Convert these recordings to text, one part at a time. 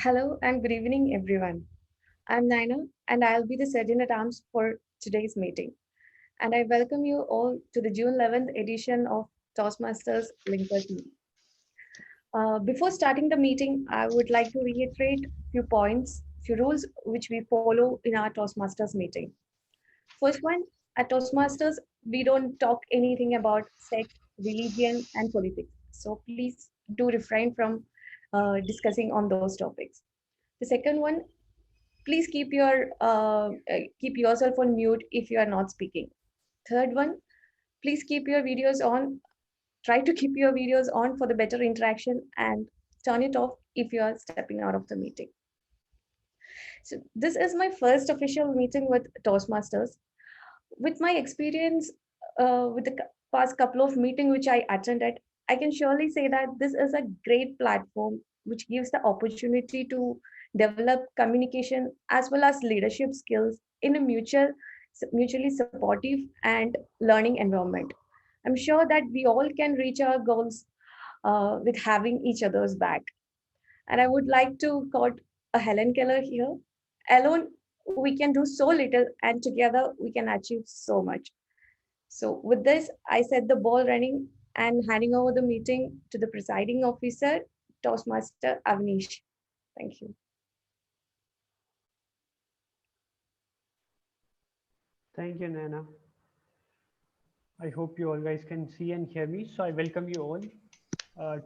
Hello and good evening, everyone. I'm Nayana and I'll be the surgeon at arms for today's meeting. And I welcome you all to the June 11th edition of Toastmasters Linkers Meet. Before starting the meeting, I would like to reiterate few points, few rules which we follow in our Toastmasters meeting. First one, at Toastmasters, we don't talk anything about sex, religion, and politics. So please do refrain from discussing on those topics. The second one, please keep yourself on mute if you are not speaking. Third one, please keep your videos on. Try to keep your videos on for the better interaction and turn it off if you are stepping out of the meeting. So this is my first official meeting with Toastmasters. With my experience with the past couple of meetings which I attended, I can surely say that this is a great platform which gives the opportunity to develop communication as well as leadership skills in a mutually supportive and learning environment. I'm sure that we all can reach our goals with having each other's back. And I would like to quote a Helen Keller here. Alone, we can do so little, and together we can achieve so much. So, with this, I set the ball running and handing over the meeting to the presiding officer, Toastmaster Avaneesh. Thank you. Thank you, Nana. I hope you all guys can see and hear me. So I welcome you all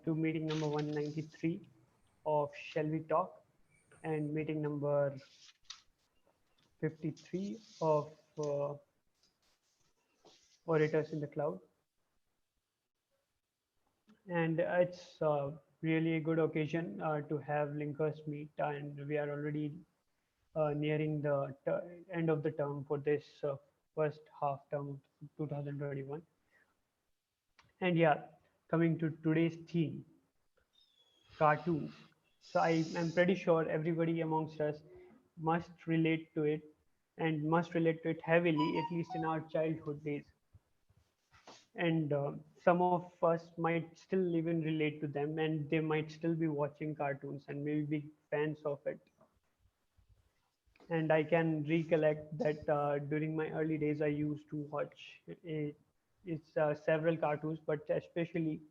to meeting number 193 of Shall We Talk and meeting number 53 of Orators in the Cloud. And it's really a good occasion to have linkers meet, and we are already nearing the end of the term for this first half term of 2021. And yeah, coming to today's theme, cartoons. So I am pretty sure everybody amongst us must relate to it and must relate to it heavily, at least in our childhood days. And some of us might still even relate to them, and they might still be watching cartoons and maybe big fans of it. And I can recollect that during my early days, I used to watch it's several cartoons, but especially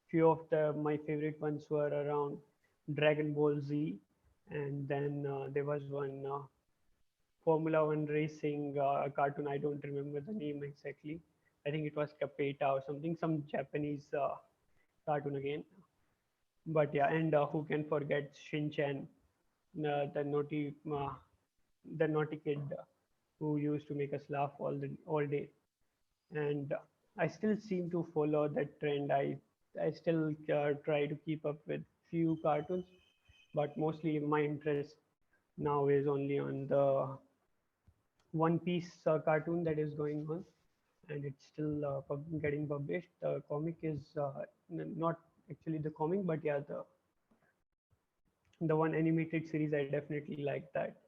few of my favorite ones were around Dragon Ball Z, and then there was one Formula One racing cartoon. I don't remember the name exactly. I think it was Capeta or something, some Japanese cartoon again. But yeah, and who can forget Shin-chan, the naughty kid who used to make us laugh all day. And I still seem to follow that trend. I still try to keep up with few cartoons, but mostly my interest now is only on the One Piece cartoon that is going on, and it's still getting published. The comic is not actually the comic, but yeah, the one animated series. I definitely like that.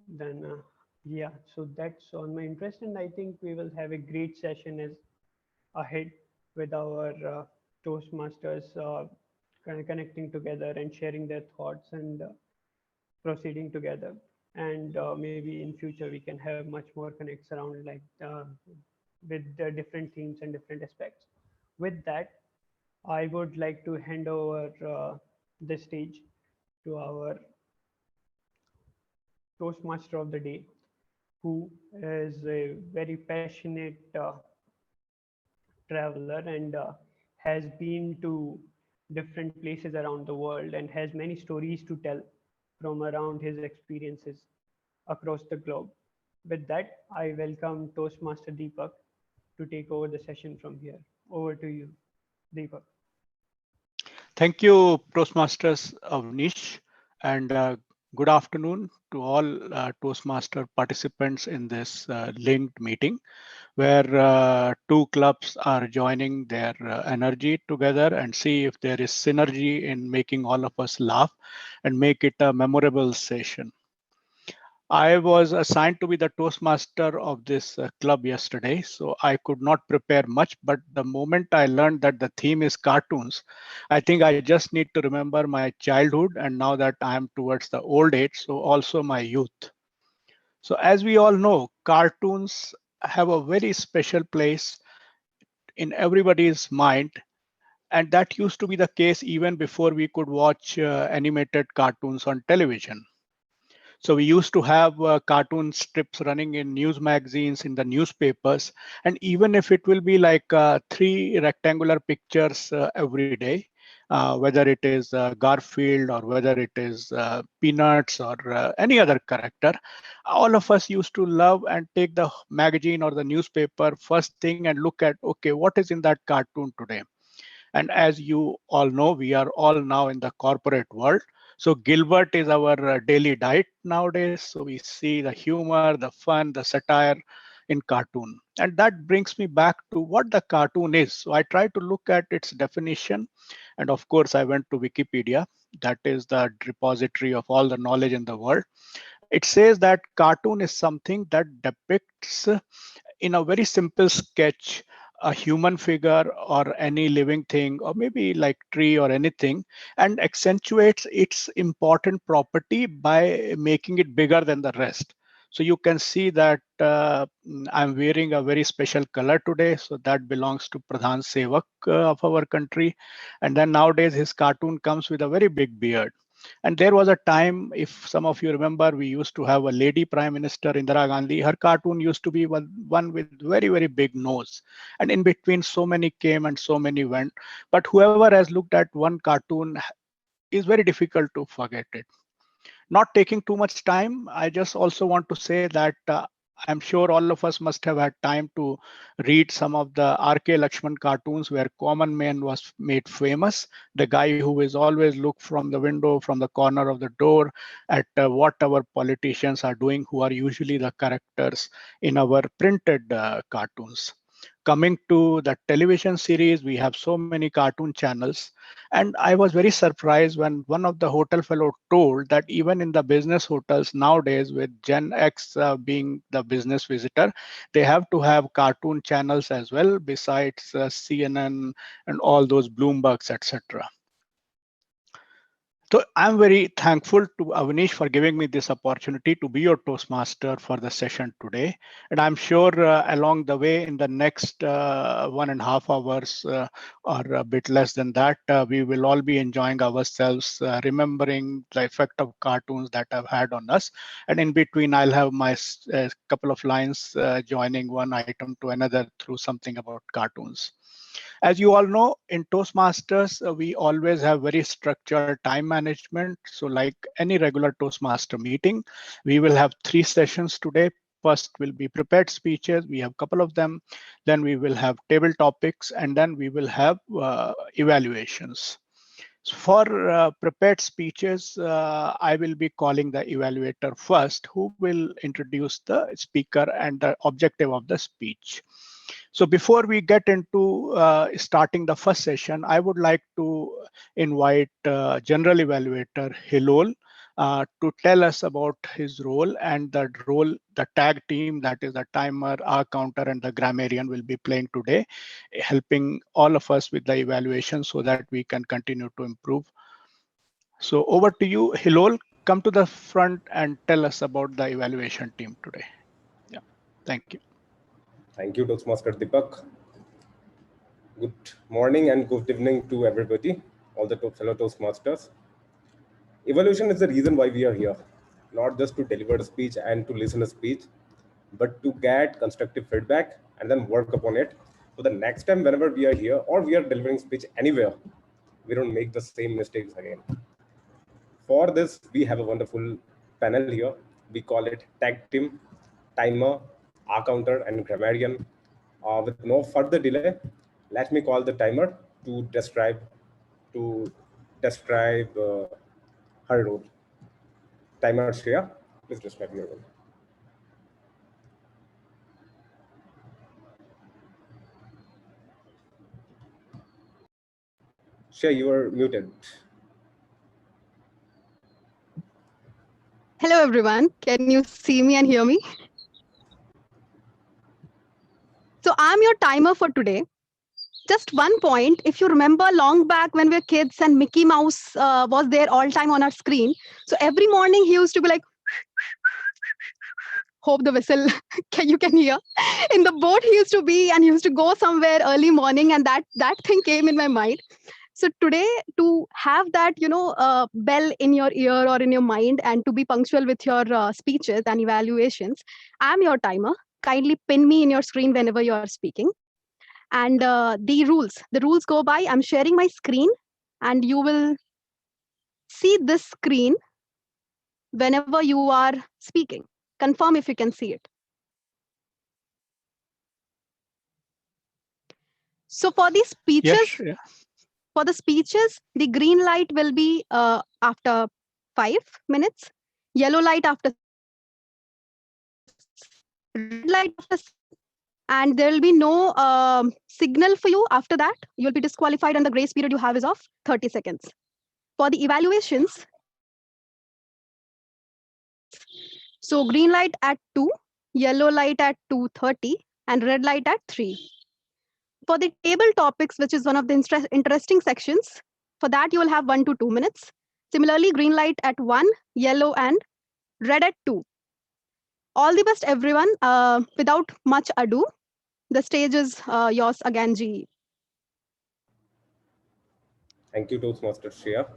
Then yeah, so that's on my interest, and I think we will have a great session as ahead with our Toastmasters connecting together and sharing their thoughts and proceeding together. And maybe in future we can have much more connects around like with the different themes and different aspects. With that, I would like to hand over the stage to our Toastmaster of the day, who is a very passionate traveler and has been to different places around the world and has many stories to tell from around his experiences across the globe. With that, I welcome Toastmaster Deepak to take over the session from here. Over to you, Deepak. Thank you, Toastmasters Avnish, and good afternoon to all Toastmaster participants in this linked meeting, where two clubs are joining their energy together and see if there is synergy in making all of us laugh and make it a memorable session. I was assigned to be the Toastmaster of this club yesterday, so I could not prepare much. But the moment I learned that the theme is cartoons, I think I just need to remember my childhood and now that I am towards the old age, so also my youth. So, as we all know, cartoons have a very special place in everybody's mind. And that used to be the case even before we could watch animated cartoons on television. So we used to have cartoon strips running in news magazines, in the newspapers, and even if it will be like three rectangular pictures every day, whether it is Garfield or whether it is Peanuts or any other character, all of us used to love and take the magazine or the newspaper first thing and look at, okay, what is in that cartoon today? And as you all know, we are all now in the corporate world. So Gilbert is our daily diet nowadays. So we see the humor, the fun, the satire in cartoon. And that brings me back to what the cartoon is. So I tried to look at its definition. And of course, I went to Wikipedia. That is the repository of all the knowledge in the world. It says that cartoon is something that depicts in a very simple sketch a human figure or any living thing or maybe like tree or anything and accentuates its important property by making it bigger than the rest. So you can see that I'm wearing a very special color today, so that belongs to Pradhan Sevak of our country. And then nowadays his cartoon comes with a very big beard. And there was a time, if some of you remember, we used to have a lady prime minister, Indira Gandhi. Her cartoon used to be one with very, very big nose. And in between, so many came and so many went. But whoever has looked at one cartoon is very difficult to forget it. Not taking too much time, I just also want to say that I'm sure all of us must have had time to read some of the R.K. Lakshman cartoons where common man was made famous. The guy who is always look from the window, from the corner of the door at what our politicians are doing, who are usually the characters in our printed cartoons. Coming to the television series, we have so many cartoon channels. And I was very surprised when one of the hotel fellow told that even in the business hotels nowadays, with Gen X being the business visitor, they have to have cartoon channels as well, besides CNN and all those Bloombergs, etc. So I'm very thankful to Avaneesh for giving me this opportunity to be your Toastmaster for the session today. And I'm sure along the way in the next 1.5 hours or a bit less than that, we will all be enjoying ourselves, remembering the effect of cartoons that have had on us. And in between, I'll have my couple of lines joining one item to another through something about cartoons. As you all know, in Toastmasters, we always have very structured time management. So like any regular Toastmaster meeting, we will have 3 sessions today. First will be prepared speeches. We have a couple of them. Then we will have table topics, and then we will have evaluations. For prepared speeches, I will be calling the evaluator first, who will introduce the speaker and the objective of the speech. So before we get into starting the first session, I would like to invite General Evaluator Hillol to tell us about his role and the role the tag team, that is the timer, AhCounter, and the Grammarian will be playing today, helping all of us with the evaluation so that we can continue to improve. So over to you, Hillol. Come to the front and tell us about the evaluation team today. Yeah, thank you. Thank you, Toastmaster Deepak. Good morning and good evening to everybody, all the fellow Toastmasters. Evaluation is the reason why we are here, not just to deliver a speech and to listen a speech, but to get constructive feedback and then work upon it. So the next time whenever we are here or we are delivering speech anywhere, we don't make the same mistakes again. For this, we have a wonderful panel here. We call it Tag Team, Timer, AhCounter, and Grammarian. With no further delay, let me call the timer to describe her role. Timer Shreya, please describe your role. Shreya, you are muted. Hello, everyone. Can you see me and hear me? So I'm your timer for today. Just one point. If you remember long back when we were kids and Mickey Mouse was there all time on our screen. So every morning he used to be like, hope the whistle you can hear. In the boat he used to be, and he used to go somewhere early morning, and that thing came in my mind. So today, to have that bell in your ear or in your mind, and to be punctual with your speeches and evaluations, I'm your timer. Kindly pin me in your screen whenever you are speaking. And the rules go by. I'm sharing my screen, and you will see this screen whenever you are speaking. Confirm if you can see it. So for these speeches, Yes, the green light will be after 5 minutes, yellow light after 6, red light after 7, and there will be no signal for you after that. You'll be disqualified, and the grace period you have is of 30 seconds. For the evaluations, so green light at 2, yellow light at 2:30, and red light at 3. For the table topics, which is one of the interesting sections, for that you will have 1 to 2 minutes. Similarly, green light at 1, yellow and red at 2. All the best, everyone. Without much ado, the stage is yours again, G. Thank you, Toastmaster Shreya.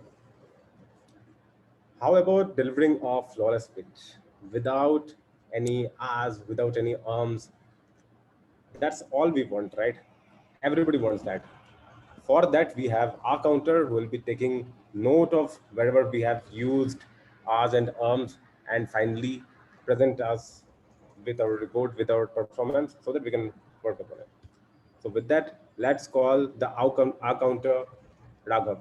How about delivering a flawless pitch without any ahs, without any arms? That's all we want, right? Everybody wants that. For that, we have AhCounter who will be taking note of wherever we have used ahs and arms, and finally present us with our report, with our performance, so that we can work upon it. So with that, let's call the AhCounter Raghav.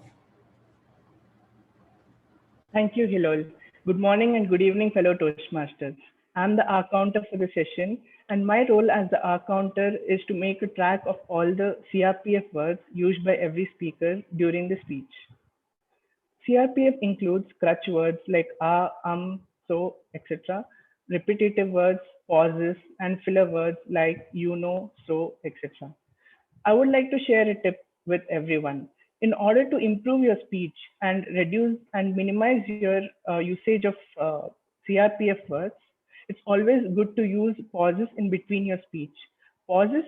Thank you, Hillol. Good morning and good evening, fellow Toastmasters. I'm the AhCounter for the session, and my role as the AhCounter is to make a track of all the CRPF words used by every speaker during the speech. CRPF includes crutch words like so, etc., repetitive words, pauses, and filler words like so, etc. I would like to share a tip with everyone. In order to improve your speech and reduce and minimize your usage of CRPF words, it's always good to use pauses in between your speech. Pauses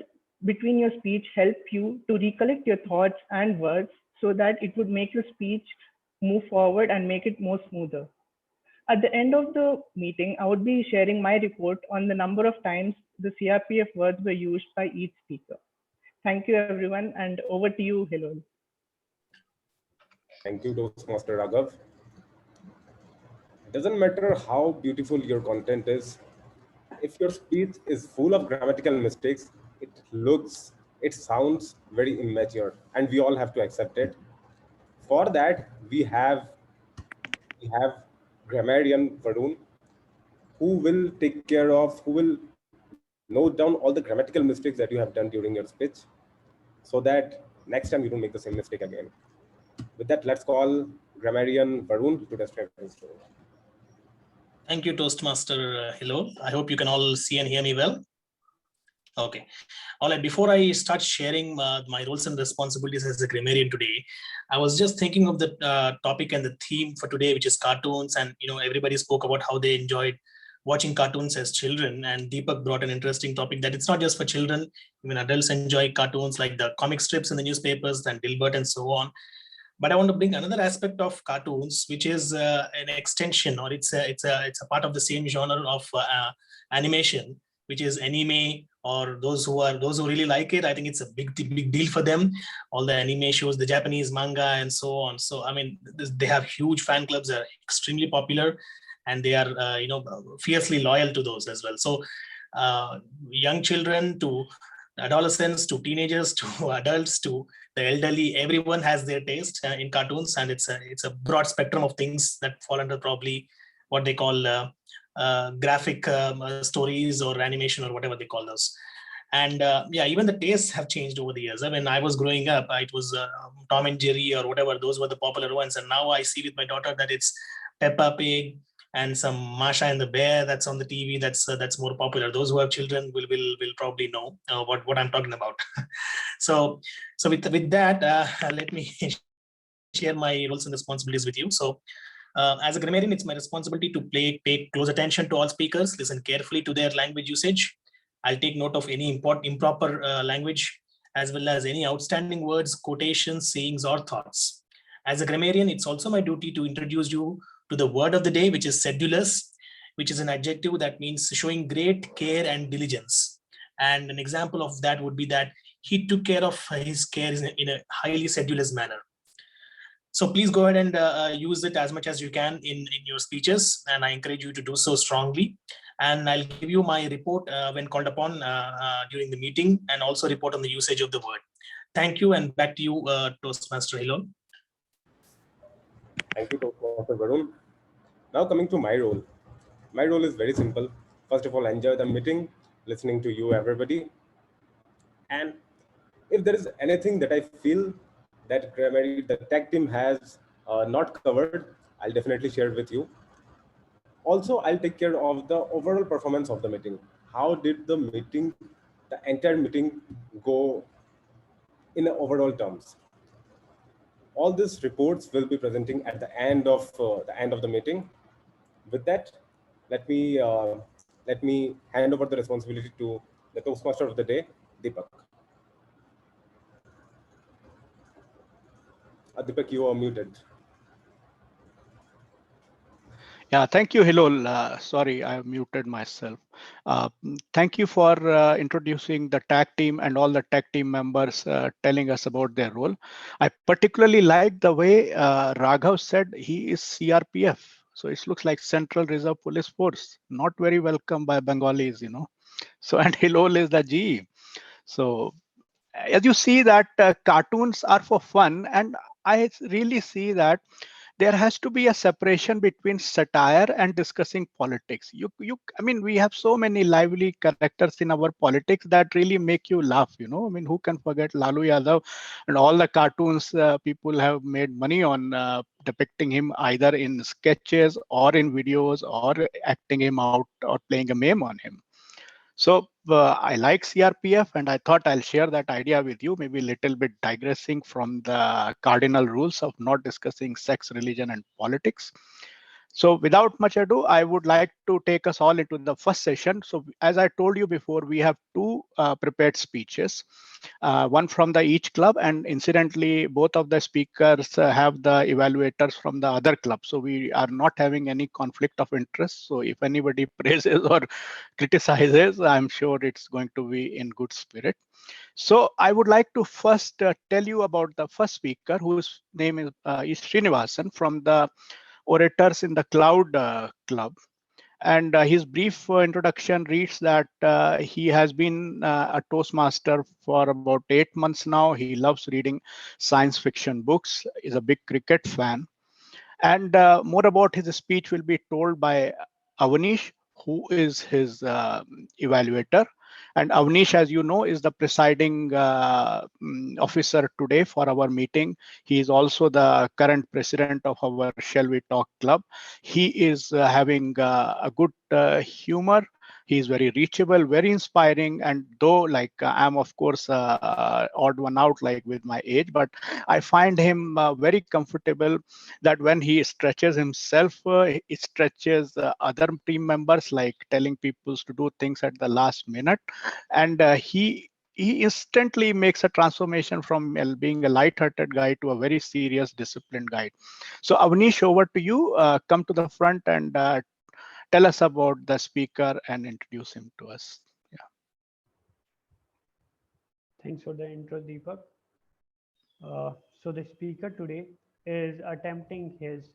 between your speech help you to recollect your thoughts and words so that it would make your speech move forward and make it more smoother. At the end of the meeting, I would be sharing my report on the number of times the CRPF words were used by each speaker. Thank you, everyone, and over to you, Hillol. Thank you, Toastmaster Raghav. It doesn't matter how beautiful your content is. If your speech is full of grammatical mistakes, it sounds very immature, and we all have to accept it. For that, we have Grammarian Varun, who will take care of, who will note down all the grammatical mistakes that you have done during your speech, so that next time you don't make the same mistake again. With that, let's call Grammarian Varun to describe his story. Thank you, Toastmaster Hillol. I hope you can all see and hear me well. Okay. All right. Before I start sharing my roles and responsibilities as a grammarian today, I was just thinking of the topic and the theme for today, which is cartoons. And everybody spoke about how they enjoyed watching cartoons as children. And Deepak brought an interesting topic that it's not just for children. Even adults enjoy cartoons like the comic strips in the newspapers and Dilbert and so on. But I want to bring another aspect of cartoons, which is an extension, or it's a part of the same genre of animation, which is anime. Or those who really like it, I think it's a big deal for them. All the anime shows, the Japanese manga, and so on. So I mean, they have huge fan clubs. They're extremely popular, and they are fiercely loyal to those as well. So young children to adolescents to teenagers to adults to the elderly, everyone has their taste in cartoons, and it's a broad spectrum of things that fall under probably what they call graphic stories or animation or whatever they call those. And yeah, even the tastes have changed over the years. I mean, I was growing up, it was Tom and Jerry or whatever, those were the popular ones. And now I see with my daughter that it's Peppa Pig, and some Masha and the Bear that's on the TV. That's more popular. Those who have children will probably know what I'm talking about. so with that, let me share my roles and responsibilities with you. So as a grammarian, it's my responsibility to pay close attention to all speakers, listen carefully to their language usage. I'll take note of any improper language, as well as any outstanding words, quotations, sayings, or thoughts. As a grammarian, it's also my duty to introduce you to the word of the day, which is sedulous, which is an adjective that means showing great care and diligence. And an example of that would be that he took care of his care in a highly sedulous manner. So please go ahead and use it as much as you can in your speeches, and I encourage you to do so strongly. And I'll give you my report when called upon during the meeting, and also report on the usage of the word. Thank you, and back to you, Toastmaster Hillol. Thank you, Toastmaster Varun. Now coming to my role. My role is very simple. First of all, enjoy the meeting, listening to you, everybody. And if there is anything that I feel that the tech team has not covered, I'll definitely share it with you. Also, I'll take care of the overall performance of the meeting. How did the entire meeting go in overall terms? All these reports will be presenting at the end of the meeting. With that, let me hand over the responsibility to the Toastmaster of the day, Deepak. Deepak, you are muted. Yeah, thank you, Hillol. Sorry, I muted myself. Thank you for introducing the tag team and all the tag team members telling us about their role. I particularly like the way Raghav said he is CRPF. So it looks like Central Reserve Police Force, not very welcome by Bengalis, So, and Hillol is the GE. So as you see that cartoons are for fun, and I really see that there has to be a separation between satire and discussing politics. I mean, we have so many lively characters in our politics that really make you laugh. I mean, who can forget Lalu Yadav and all the cartoons people have made money on depicting him either in sketches or in videos or acting him out or playing a meme on him. So I like CRPF, and I thought I'll share that idea with you, maybe a little bit digressing from the cardinal rules of not discussing sex, religion, and politics. So without much ado, I would like to take us all into the first session. So as I told you before, we have two prepared speeches, one from the each club, and incidentally, both of the speakers have the evaluators from the other club. So we are not having any conflict of interest. So if anybody praises or criticizes, I'm sure it's going to be in good spirit. So I would like to first tell you about the first speaker, whose name is Srinivasan from the Orators in the Cloud Club. And his brief introduction reads that he has been a Toastmaster for about 8 months now. He loves reading science fiction books, is a big cricket fan. And more about his speech will be told by Avaneesh, who is his evaluator. And Avnish, as you know, is the presiding officer today for our meeting. He is also the current president of our Shall We Talk Club. He is having a good humor. He is very reachable, very inspiring. And though, like, I'm, of course, odd one out, like with my age, but I find him very comfortable that when he stretches himself, he stretches other team members, like telling people to do things at the last minute. And he instantly makes a transformation from being a light-hearted guy to a very serious, disciplined guy. So Avnish, over to you. Come to the front and tell us about the speaker and introduce him to us. Yeah. Thanks for the intro, Deepak. So the speaker today is attempting his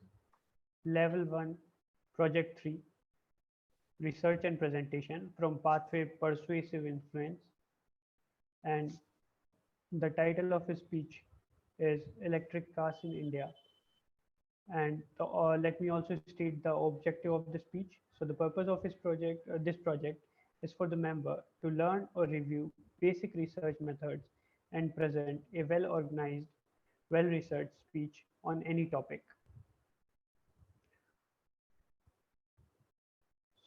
level 1 project 3 research and presentation from pathway persuasive influence, and the title of his speech is Electric Cars in India. And let me also state the objective of the speech. So the purpose of his project, this project, is for the member to learn or review basic research methods and present a well-organized, well-researched speech on any topic.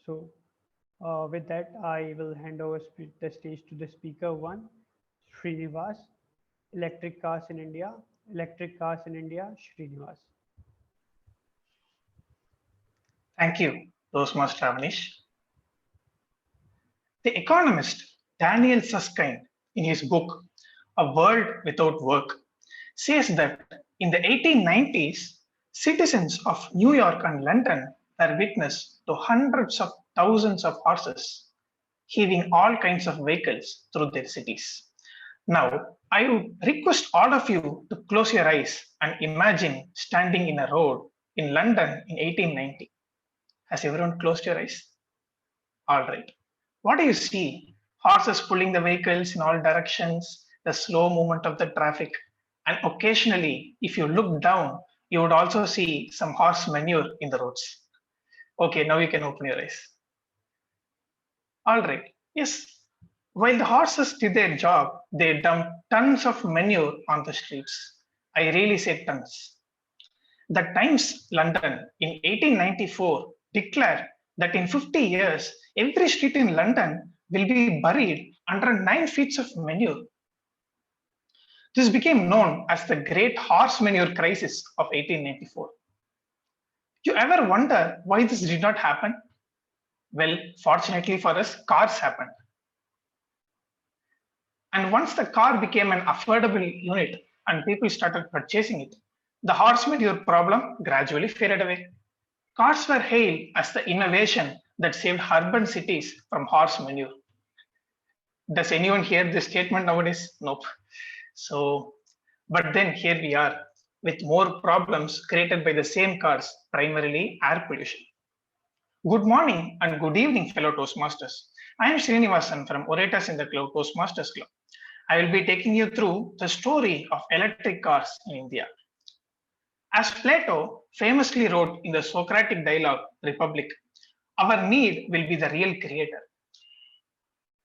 So with that, I will hand over the stage to the speaker one, Srinivas, Electric Cars in India, Srinivas. Thank you, Toastmaster Avaneesh. The economist Daniel Susskind, in his book A World Without Work, says that in the 1890s, citizens of New York and London were witness to hundreds of thousands of horses heaving all kinds of vehicles through their cities. Now, I would request all of you to close your eyes and imagine standing in a road in London in 1890. Has everyone closed your eyes? All right. What do you see? Horses pulling the vehicles in all directions, the slow movement of the traffic, and occasionally, if you look down, you would also see some horse manure in the roads. Okay, now you can open your eyes. All right. Yes. While the horses did their job, they dumped tons of manure on the streets. I really said tons. The Times London in 1894 declared that in 50 years, every street in London will be buried under 9 feet of manure. This became known as the Great Horse Manure Crisis of 1894. You ever wonder why this did not happen? Well, fortunately for us, cars happened. And once the car became an affordable unit and people started purchasing it, the horse manure problem gradually faded away. Cars were hailed as the innovation that saved urban cities from horse manure. Does anyone hear this statement nowadays? Nope. So, but then here we are with more problems created by the same cars, primarily air pollution. Good morning and good evening, fellow Toastmasters. I am Srinivasan from Orators in the Cloud Toastmasters Club. I will be taking you through the story of electric cars in India. As Plato famously wrote in the Socratic dialogue, Republic, our need will be the real creator.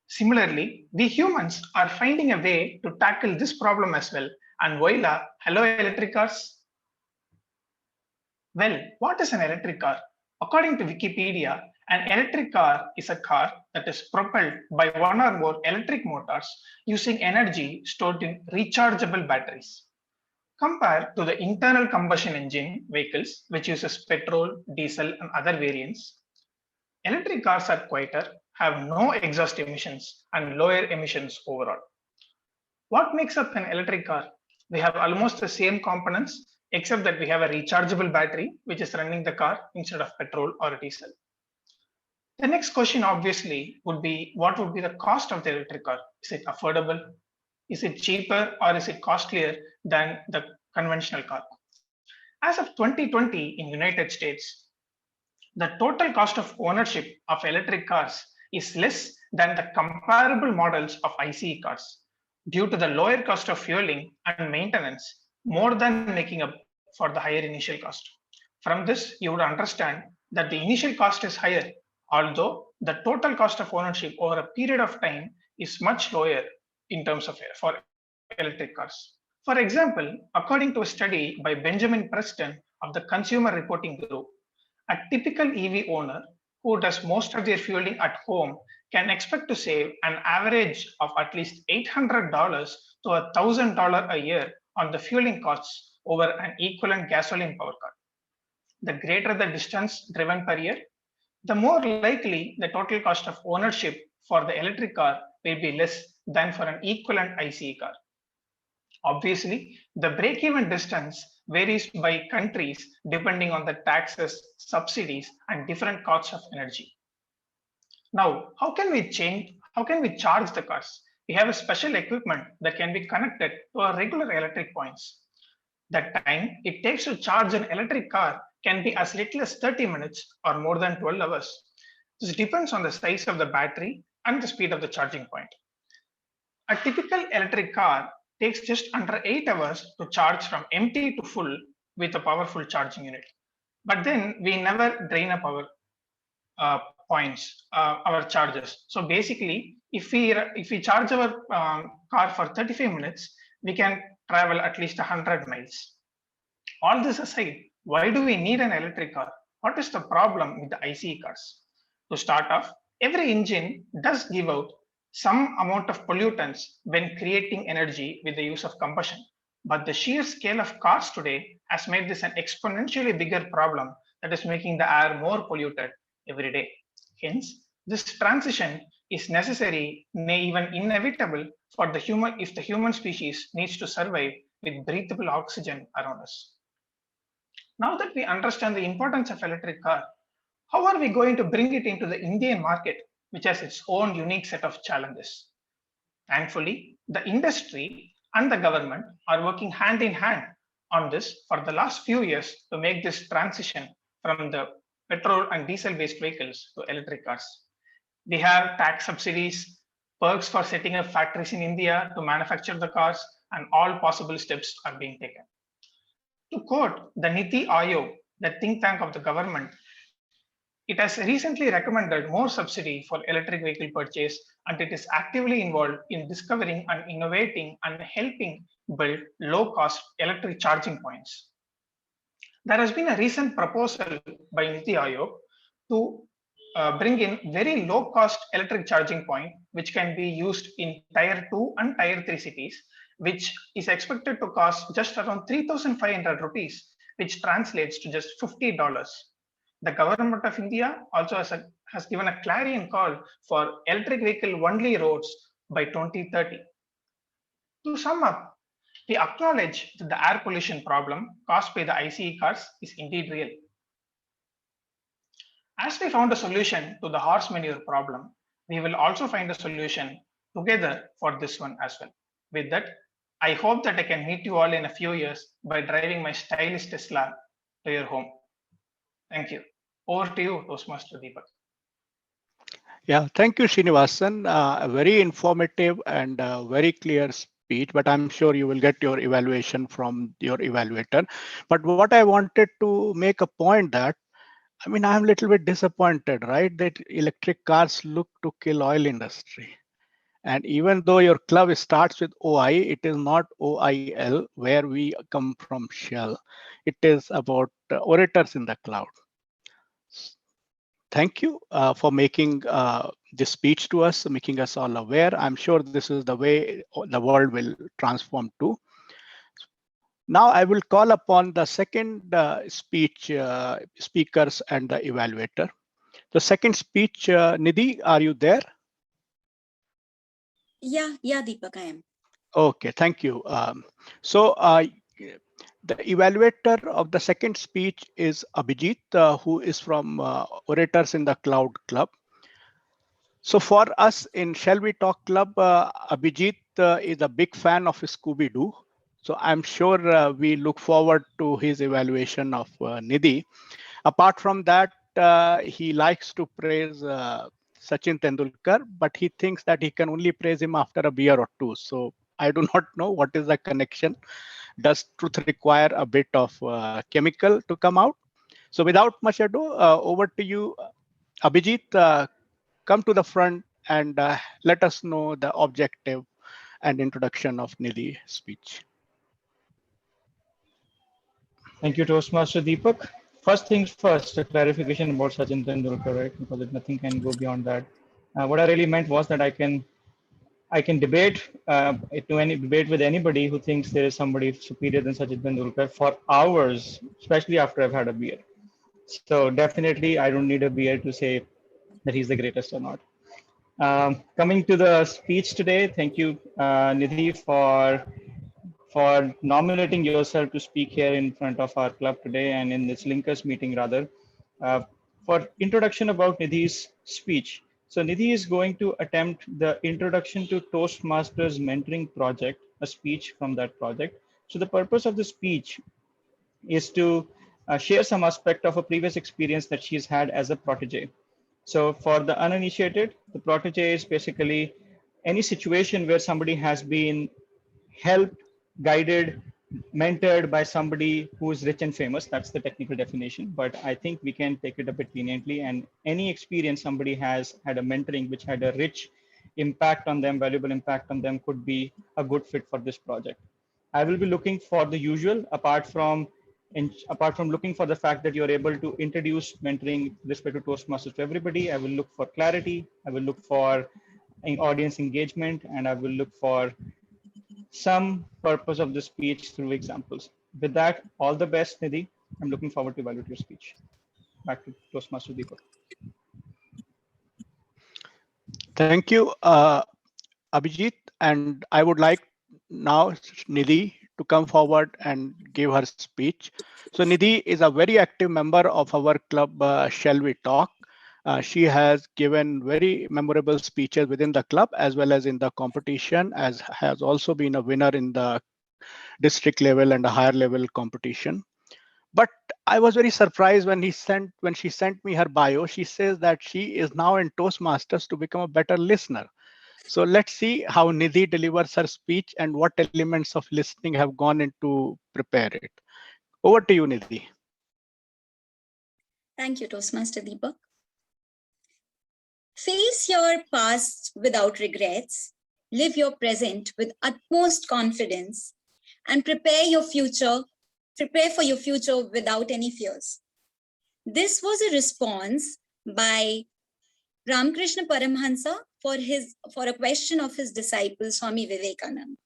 Similarly, we humans are finding a way to tackle this problem as well. And voila, hello electric cars. Well, what is an electric car? According to Wikipedia, an electric car is a car that is propelled by one or more electric motors using energy stored in rechargeable batteries. Compared to the internal combustion engine vehicles, which uses petrol, diesel, and other variants, electric cars are quieter, have no exhaust emissions, and lower emissions overall. What makes up an electric car? We have almost the same components, except that we have a rechargeable battery, which is running the car instead of petrol or diesel. The next question obviously would be, what would be the cost of the electric car? Is it affordable? Is it cheaper or is it costlier than the conventional car? As of 2020 in United States, the total cost of ownership of electric cars is less than the comparable models of ICE cars due to the lower cost of fueling and maintenance, more than making up for the higher initial cost. From this, you would understand that the initial cost is higher, although the total cost of ownership over a period of time is much lower in terms of for electric cars. For example, according to a study by Benjamin Preston of the Consumer Reporting Group, a typical EV owner who does most of their fueling at home can expect to save an average of at least $800 to $1,000 a year on the fueling costs over an equivalent gasoline power car. The greater the distance driven per year, the more likely the total cost of ownership for the electric car will be less than for an equivalent ICE car. Obviously, the break-even distance varies by countries depending on the taxes, subsidies, and different costs of energy. Now, how can we charge the cars? We have a special equipment that can be connected to our regular electric points. The time it takes to charge an electric car can be as little as 30 minutes or more than 12 hours. This depends on the size of the battery and the speed of the charging point. A typical electric car takes just under 8 hours to charge from empty to full with a powerful charging unit. But then we never drain up our points, our charges. So basically, if we charge our car for 35 minutes, we can travel at least 100 miles. All this aside, why do we need an electric car? What is the problem with the ICE cars? To start off, every engine does give out some amount of pollutants when creating energy with the use of combustion. But the sheer scale of cars today has made this an exponentially bigger problem that is making the air more polluted every day. Hence, this transition is necessary, may even inevitable for the human if the human species needs to survive with breathable oxygen around us. Now that we understand the importance of electric car, how are we going to bring it into the Indian market, which has its own unique set of challenges? Thankfully, the industry and the government are working hand in hand on this for the last few years to make this transition from the petrol and diesel based vehicles to electric cars. We have tax subsidies, perks for setting up factories in India to manufacture the cars, and all possible steps are being taken. To quote the Niti Aayog, the think tank of the government, it has recently recommended more subsidy for electric vehicle purchase, and it is actively involved in discovering and innovating and helping build low-cost electric charging points. There has been a recent proposal by Niti Aayog to bring in very low-cost electric charging point, which can be used in Tier 2 and Tier 3 cities, which is expected to cost just around 3,500 rupees, which translates to just $50. The government of India also has given a clarion call for electric vehicle only roads by 2030. To sum up, we acknowledge that the air pollution problem caused by the ICE cars is indeed real. As we found a solution to the horse manure problem, we will also find a solution together for this one as well. With that, I hope that I can meet you all in a few years by driving my stylish Tesla to your home. Thank you. Over to you, Toastmaster Deepak. Yeah, thank you, Srinivasan. A very informative and very clear speech, but I'm sure you will get your evaluation from your evaluator. But what I wanted to make a point that, I mean, I'm a little bit disappointed, right? That electric cars look to kill oil industry. And even though your club starts with OI, it is not OIL, where we come from Shell. It is about orators in the cloud. Thank you for making this speech to us, making us all aware. I'm sure this is the way the world will transform too. Now I will call upon the second speakers and the evaluator. The second speech, Nidhi, are you there? Yeah, Deepak, I am. Okay, thank you. The evaluator of the second speech is Abhijit, who is from Orators in the Cloud Club. So for us in Shall We Talk Club, Abhijit is a big fan of Scooby-Doo. So I'm sure we look forward to his evaluation of Nidhi. Apart from that, he likes to praise Sachin Tendulkar, but he thinks that he can only praise him after a beer or two. So I do not know what is the connection. Does truth require a bit of chemical to come out? So without much ado, over to you, Abhijit. Come to the front and let us know the objective and introduction of Nidhi's speech. Thank you, Toastmaster Deepak. First things first, a clarification about Sachin Tendulkar, right? Because nothing can go beyond that. What I really meant was that I can debate debate with anybody who thinks there is somebody superior than Sachin Tendulkar for hours, especially after I've had a beer. So definitely, I don't need a beer to say that he's the greatest or not. Coming to the speech today, thank you, Nidhi, for nominating yourself to speak here in front of our club today and in this linkers meeting rather. For introduction about Nidhi's speech. So Nidhi is going to attempt the introduction to Toastmasters mentoring project, a speech from that project. So the purpose of the speech is to share some aspect of a previous experience that she's had as a protege. So for the uninitiated, the protege is basically any situation where somebody has been helped, guided, mentored by somebody who is rich and famous. That's the technical definition, but I think we can take it a bit leniently. And any experience somebody has had a mentoring which had a rich impact on them, valuable impact on them, could be a good fit for this project. I will be looking for the usual, apart from apart from looking for the fact that you're able to introduce mentoring with respect to Toastmasters to everybody, I will look for clarity, I will look for audience engagement, and I will look for some purpose of the speech through examples. With that, all the best, Nidhi. I'm looking forward to evaluate your speech. Back to Toastmaster Deepak. Thank you, Abhijit. And I would like now Nidhi to come forward and give her speech. So Nidhi is a very active member of our club, Shall We Talk. She has given very memorable speeches within the club as well as in the competition, as has also been a winner in the district level and a higher level competition. But I was very surprised when she sent me her bio. She says that she is now in Toastmasters to become a better listener. So let's see how Nidhi delivers her speech and what elements of listening have gone into prepare it. Over to you, Nidhi. Thank you, Toastmaster Deepak. Face your past without regrets, live your present with utmost confidence, and prepare for your future without any fears. This was a response by Ramakrishna Paramhansa for a question of his disciple Swami Vivekananda.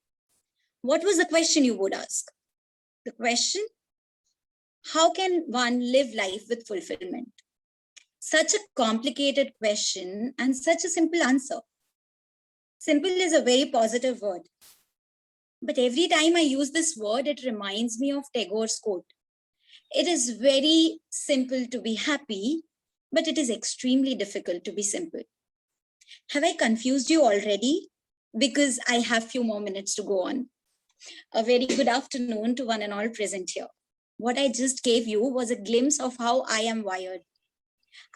What was the question, you would ask? The question, how can one live life with fulfillment? Such a complicated question and such a simple answer. Simple is a very positive word. But every time I use this word, it reminds me of Tagore's quote. It is very simple to be happy, but it is extremely difficult to be simple. Have I confused you already? Because I have few more minutes to go on. A very good afternoon to one and all present here. What I just gave you was a glimpse of how I am wired.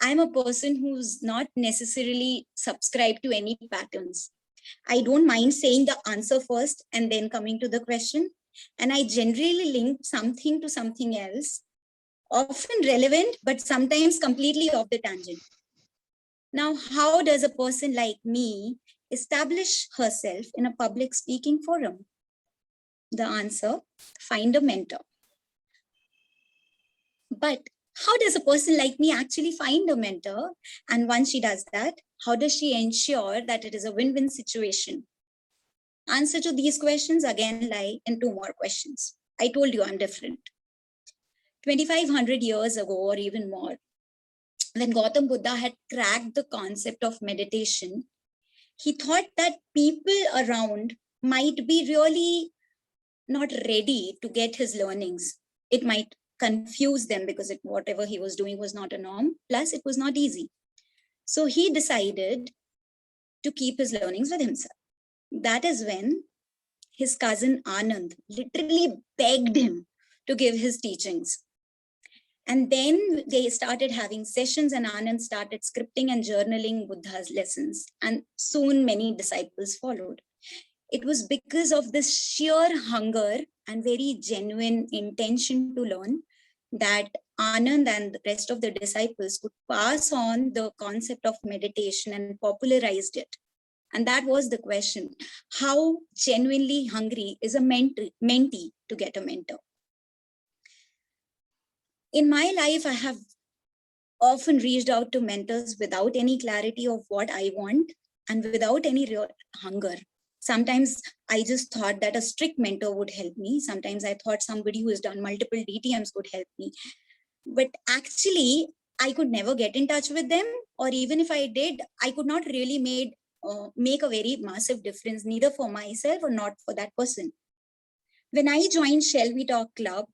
I'm a person who's not necessarily subscribed to any patterns. I don't mind saying the answer first and then coming to the question. And I generally link something to something else, often relevant, but sometimes completely off the tangent. Now, how does a person like me establish herself in a public speaking forum? The answer, find a mentor. But how does a person like me actually find a mentor? And once she does that, how does she ensure that it is a win-win situation? Answer to these questions again lie in two more questions. I told you I'm different. 2,500 years ago or even more, when Gautam Buddha had cracked the concept of meditation, he thought that people around might be really not ready to get his learnings. It might confuse them because whatever he was doing was not a norm. Plus, it was not easy. So he decided to keep his learnings with himself. That is when his cousin Anand literally begged him to give his teachings. And then they started having sessions and Anand started scripting and journaling Buddha's lessons. And soon many disciples followed. It was because of this sheer hunger and very genuine intention to learn that Anand and the rest of the disciples could pass on the concept of meditation and popularized it. And that was the question, how genuinely hungry is a mentee to get a mentor? In my life, I have often reached out to mentors without any clarity of what I want and without any real hunger. Sometimes I just thought that a strict mentor would help me. Sometimes I thought somebody who has done multiple DTMs could help me. But actually, I could never get in touch with them. Or even if I did, I could not really make a very massive difference, neither for myself or not for that person. When I joined Shall We Talk Club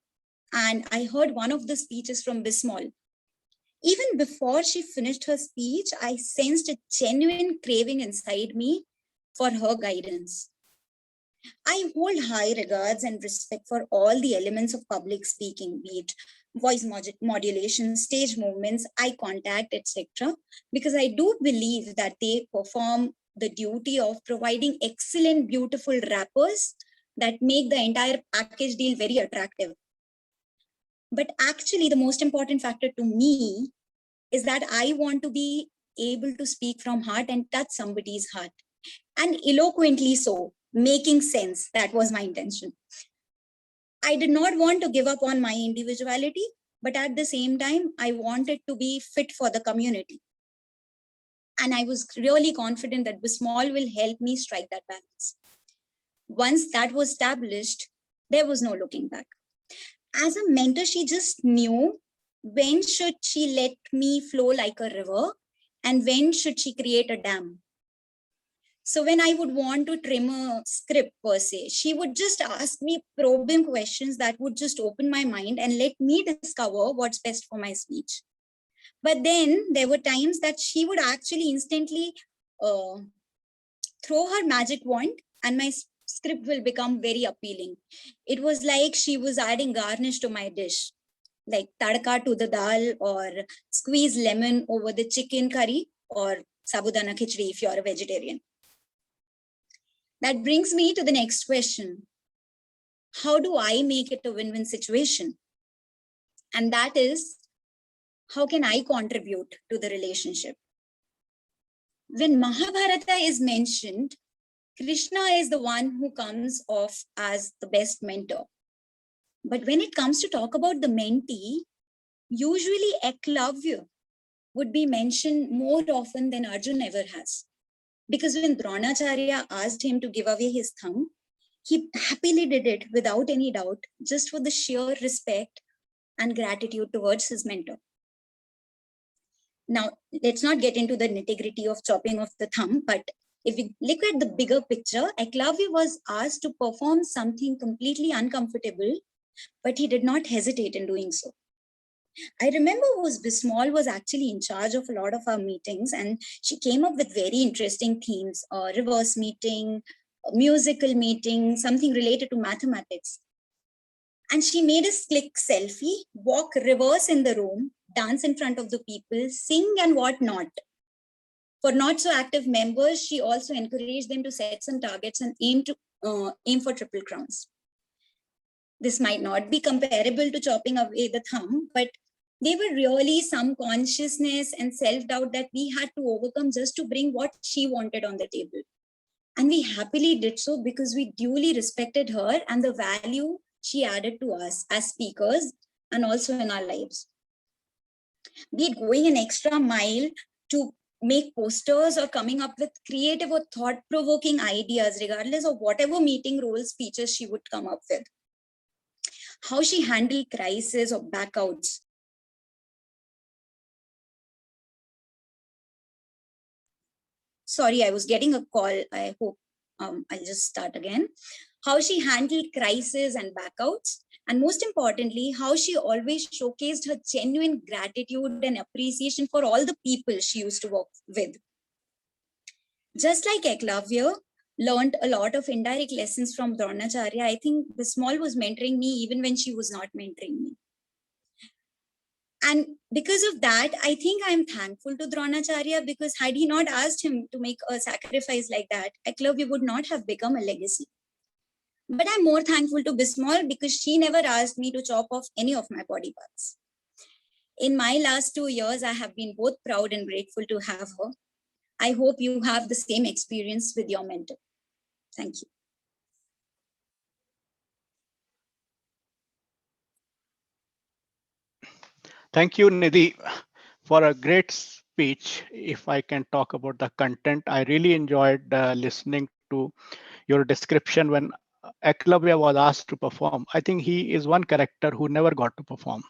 and I heard one of the speeches from Bismol, even before she finished her speech, I sensed a genuine craving inside me for her guidance. I hold high regards and respect for all the elements of public speaking, be it voice modulation, stage movements, eye contact, etc., because I do believe that they perform the duty of providing excellent, beautiful wrappers that make the entire package deal very attractive. But actually, the most important factor to me is that I want to be able to speak from heart and touch somebody's heart. And eloquently so, making sense. That was my intention. I did not want to give up on my individuality, but at the same time, I wanted to be fit for the community. And I was really confident that Bismol will help me strike that balance. Once that was established, there was no looking back. As a mentor, she just knew when should she let me flow like a river and when should she create a dam. So when I would want to trim a script per se, she would just ask me probing questions that would just open my mind and let me discover what's best for my speech. But then there were times that she would actually instantly throw her magic wand and my script will become very appealing. It was like she was adding garnish to my dish, like tadka to the dal or squeeze lemon over the chicken curry or sabudana khichdi if you're a vegetarian. That brings me to the next question. How do I make it a win-win situation? And that is, how can I contribute to the relationship? When Mahabharata is mentioned, Krishna is the one who comes off as the best mentor. But when it comes to talk about the mentee, usually Eklavya would be mentioned more often than Arjun ever has. Because when Dronacharya asked him to give away his thumb, he happily did it without any doubt, just for the sheer respect and gratitude towards his mentor. Now, let's not get into the nitty-gritty of chopping off the thumb, but if we look at the bigger picture, Eklavya was asked to perform something completely uncomfortable, but he did not hesitate in doing so. I remember Bismol was actually in charge of a lot of our meetings, and she came up with very interesting themes, reverse meeting, a musical meeting, something related to mathematics. And she made us click selfie, walk reverse in the room, dance in front of the people, sing and whatnot. For not so active members, she also encouraged them to set some targets and aim for triple crowns. This might not be comparable to chopping away the thumb, but they were really some consciousness and self-doubt that we had to overcome just to bring what she wanted on the table. And we happily did so because we duly respected her and the value she added to us as speakers and also in our lives. Be it going an extra mile to make posters or coming up with creative or thought-provoking ideas, regardless of whatever meeting role speeches she would come up with. How she handled crisis or backouts. Sorry, I was getting a call. I hope I'll just start again. How she handled crisis and backouts. And most importantly, how she always showcased her genuine gratitude and appreciation for all the people she used to work with. Just like Eklavya learned a lot of indirect lessons from Dronacharya, I think Bismol was mentoring me even when she was not mentoring me. And because of that, I think I'm thankful to Dronacharya, because had he not asked him to make a sacrifice like that, Eklavya would not have become a legacy. But I'm more thankful to Bismol because she never asked me to chop off any of my body parts. In my last 2 years, I have been both proud and grateful to have her. I hope you have the same experience with your mentor. Thank you. Thank you, Nidhi, for a great speech. If I can talk about the content, I really enjoyed listening to your description when Eklavya was asked to perform. I think he is one character who never got to perform.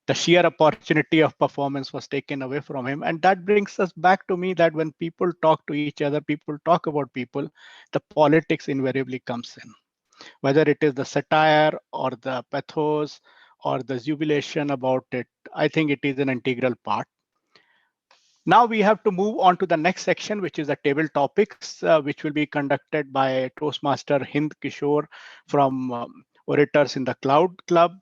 The sheer opportunity of performance was taken away from him. And that brings us back to me that when people talk to each other, people talk about people, the politics invariably comes in. Whether it is the satire or the pathos or the jubilation about it, I think it is an integral part. Now we have to move on to the next section, which is the table topics, which will be conducted by Toastmaster Hind Kishore from Orators in the Cloud Club.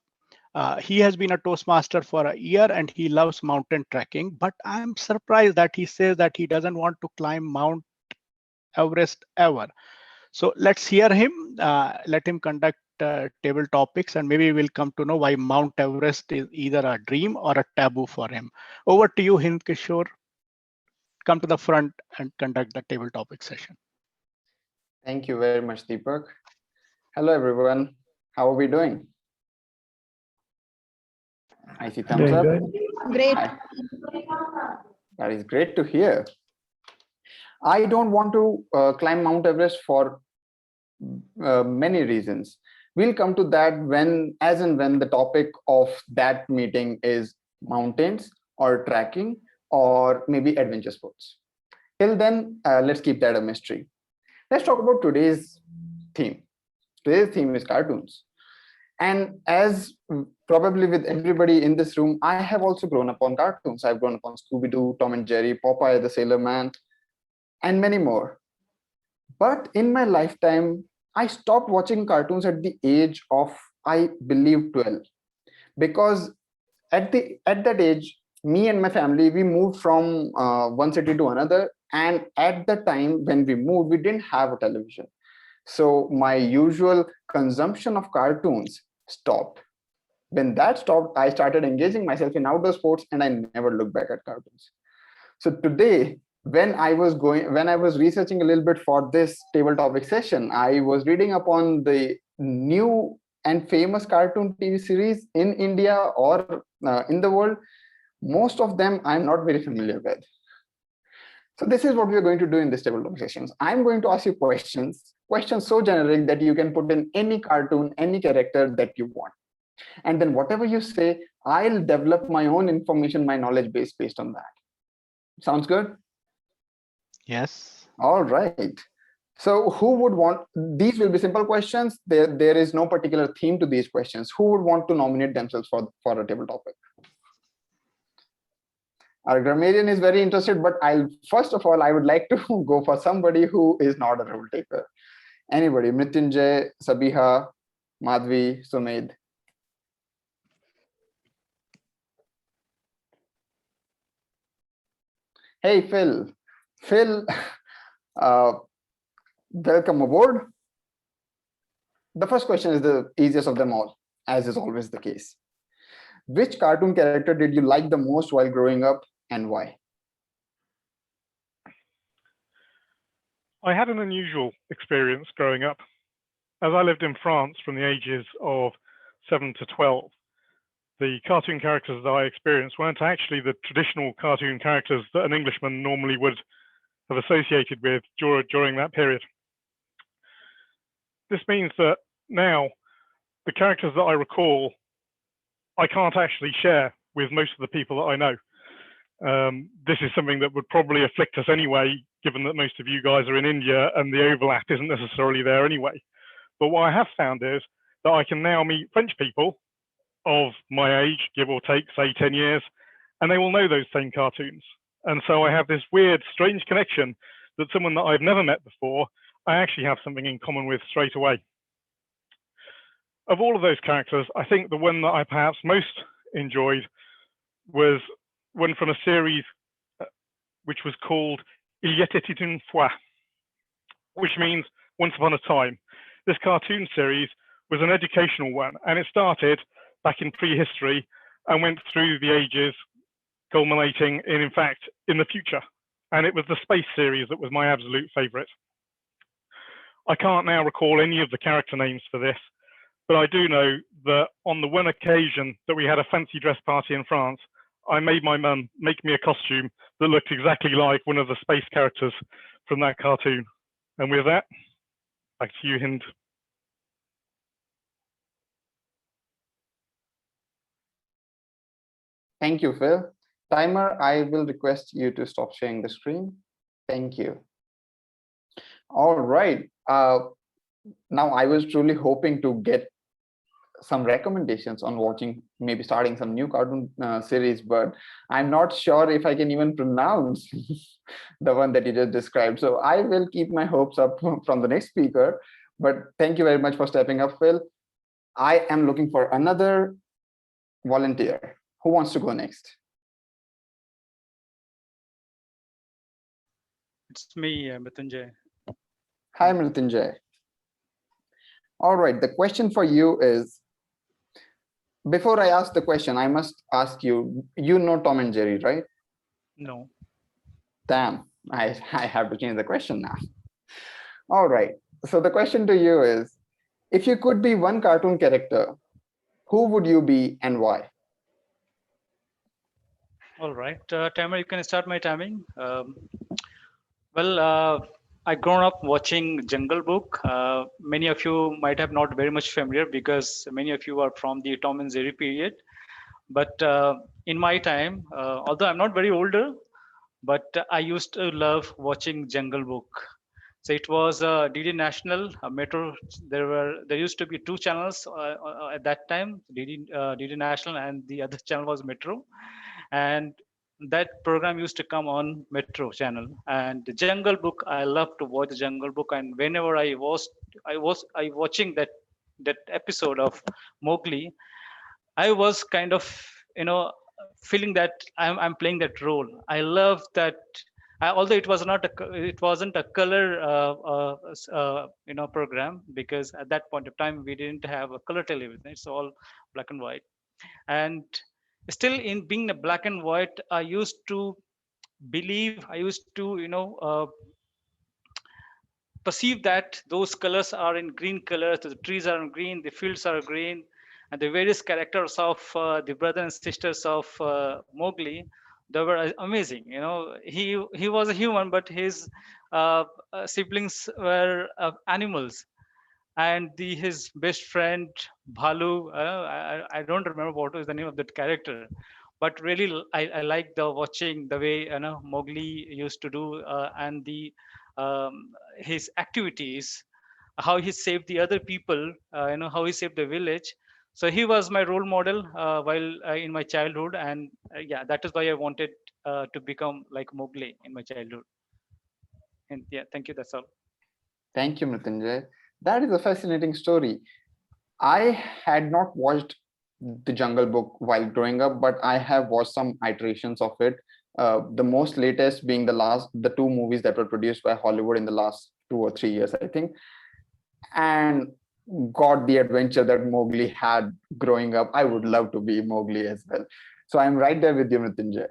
He has been a Toastmaster for a year and he loves mountain trekking, but I'm surprised that he says that he doesn't want to climb Mount Everest ever. So let's hear him, let him conduct table topics, and maybe we'll come to know why Mount Everest is either a dream or a taboo for him. Over to you, Hind Kishore. Come to the front and conduct the table topic session. Thank you very much, Deepak. Hello, everyone. How are we doing? I see thumbs Doing up. good. Great. That is great to hear. I don't want to climb Mount Everest for many reasons. We'll come to that as and when the topic of that meeting is mountains or trekking or maybe adventure sports. Till then, let's keep that a mystery. Let's talk about today's theme. Today's theme is cartoons. And as probably with everybody in this room, I have also grown up on cartoons. I've grown up on Scooby-Doo, Tom and Jerry, Popeye the Sailor Man, and many more. But in my lifetime, I stopped watching cartoons at the age of, I believe, 12. Because at that age, me and my family, we moved from one city to another. And at the time when we moved, we didn't have a television. So my usual consumption of cartoons stopped. When that stopped, I started engaging myself in outdoor sports and I never looked back at cartoons. So today, when I was researching a little bit for this table topic session, I was reading upon the new and famous cartoon TV series in India or in the world. Most of them I'm not very familiar with. So this is what we're going to do in this table topic sessions. I'm going to ask you questions so generic that you can put in any cartoon, any character that you want. And then whatever you say, I'll develop my own information, my knowledge base based on that. Sounds good? Yes. All right. So who would want, these will be simple questions. There is no particular theme to these questions. Who would want to nominate themselves for a table topic? Our grammarian is very interested, but first of all, I would like to go for somebody who is not a role taker. Anybody, Mritunjay, Sabiha, Madhvi, Sumedh. Hey, Phil. Phil, welcome aboard. The first question is the easiest of them all, as is always the case. Which cartoon character did you like the most while growing up and why? I had an unusual experience growing up. As I lived in France from the ages of 7 to 12, the cartoon characters that I experienced weren't actually the traditional cartoon characters that an Englishman normally would have associated with during that period. This means that now the characters that I recall, I can't actually share with most of the people that I know. This is something that would probably afflict us anyway, given that most of you guys are in India and the overlap isn't necessarily there anyway. But what I have found is that I can now meet French people of my age, give or take, say 10 years, and they will know those same cartoons. And so I have this weird, strange connection that someone that I've never met before, I actually have something in common with straight away. Of all of those characters, I think the one that I perhaps most enjoyed was one from a series which was called Il y était une fois, which means once upon a time. This cartoon series was an educational one, and it started back in prehistory and went through the ages, culminating in fact, in the future. And it was the space series that was my absolute favorite. I can't now recall any of the character names for this, but I do know that on the one occasion that we had a fancy dress party in France, I made my mum make me a costume that looked exactly like one of the space characters from that cartoon. And with that, back to you, Hind. Thank you, Phil. Timer, I will request you to stop sharing the screen. Thank you. All right. Now, I was truly hoping to get some recommendations on watching, maybe starting some new cartoon series, but I'm not sure if I can even pronounce the one that you just described. So I will keep my hopes up from the next speaker, but thank you very much for stepping up, Phil. I am looking for another volunteer. Who wants to go next? It's me, Mritunjay. Hi, Mritunjay. All right, the question for you is, before I ask the question, I must ask you, you know Tom and Jerry, right? No. Damn, I have to change the question now. All right, so the question to you is, If you could be one cartoon character, who would you be and why? All right, timer, you can start my timing. Well, I grown up watching Jungle Book. Many of you might have not very much familiar because many of you are from the Tom and Jerry period. But in my time, although I'm not very older, but I used to love watching Jungle Book. So it was DD National, Metro. There used to be two channels at that time, DD National, and the other channel was Metro, and that program used to come on Metro channel. And the Jungle Book, I love to watch the Jungle Book, and whenever I watching that episode of Mowgli, I was kind of, you know, feeling that I'm playing that role. I love that. Although it was not it wasn't a color program, because at that point of time we didn't have a color television. It's all black and white. And still, in being a black and white, I used to believe, I used to perceive that those colors are in green colors, the trees are in green, the fields are green, and the various characters of the brothers and sisters of Mowgli, they were amazing. You know, he was a human, but his siblings were animals. And his best friend Bhalu, I don't remember what was the name of that character, but really I like the watching the way Mowgli used to do, and the his activities, how he saved the other people, how he saved the village. So he was my role model while in my childhood, and yeah, that is why I wanted to become like Mowgli in my childhood. And yeah, thank you. That's all. Thank you, Mritunjay. That is a fascinating story. I had not watched the Jungle Book while growing up, but I have watched some iterations of it. The most latest being the two movies that were produced by Hollywood in the last 2 or 3 years, I think. And got the adventure that Mowgli had growing up. I would love to be Mowgli as well. So I'm right there with you, Mritunjay.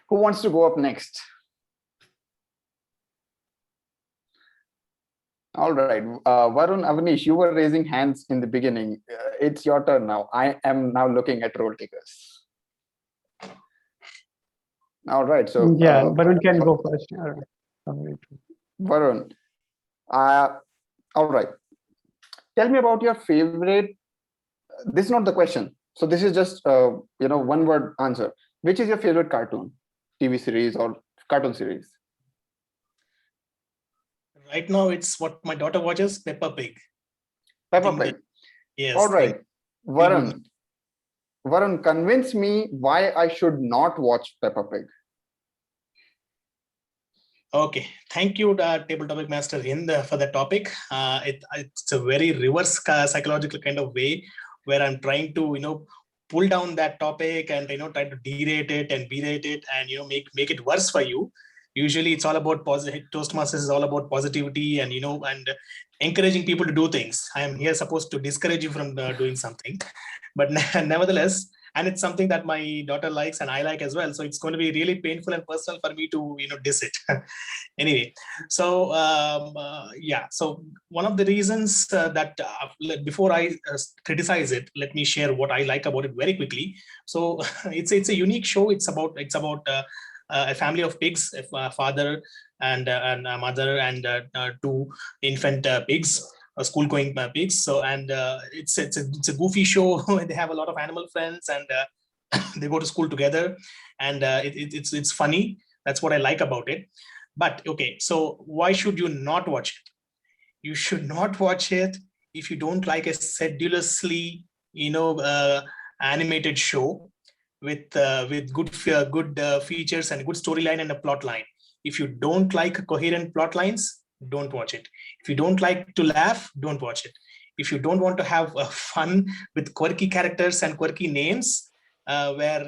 Who wants to go up next? All right, Varun, Avaneesh, you were raising hands in the beginning. It's your turn now. I am now looking at role takers. All right, so yeah, Varun can go first. All right. Varun, all right. Tell me about your favorite. This is not the question, so this is just one word answer. Which is your favorite cartoon, TV series, or cartoon series? Right now, it's what my daughter watches, Peppa Pig. Peppa Pig. Yes. All right, Varun. Varun, convince me why I should not watch Peppa Pig. Okay, thank you, Table Topic Master Hind, for the topic. It's a very reverse psychological kind of way where I'm trying to pull down that topic and try to derate it and berate it and make it worse for you. Usually it's all about positive. Toastmasters is all about positivity and and encouraging people to do things. I am here supposed to discourage you from doing something, but nevertheless, and it's something that my daughter likes and I like as well. So it's going to be really painful and personal for me to diss it. Anyway, so yeah. So one of the reasons that before I criticize it, let me share what I like about it very quickly. So it's a unique show. It's about a family of pigs, a father and a mother and two infant pigs, school-going pigs. So and it's a goofy show. They have a lot of animal friends and they go to school together, and it's funny. That's what I like about it. But okay, so why should you not watch it? You should not watch it if you don't like a sedulously animated show with good features and good storyline and a plot line. If you don't like coherent plot lines, don't watch it. If you don't like to laugh, don't watch it. If you don't want to have fun with quirky characters and quirky names, where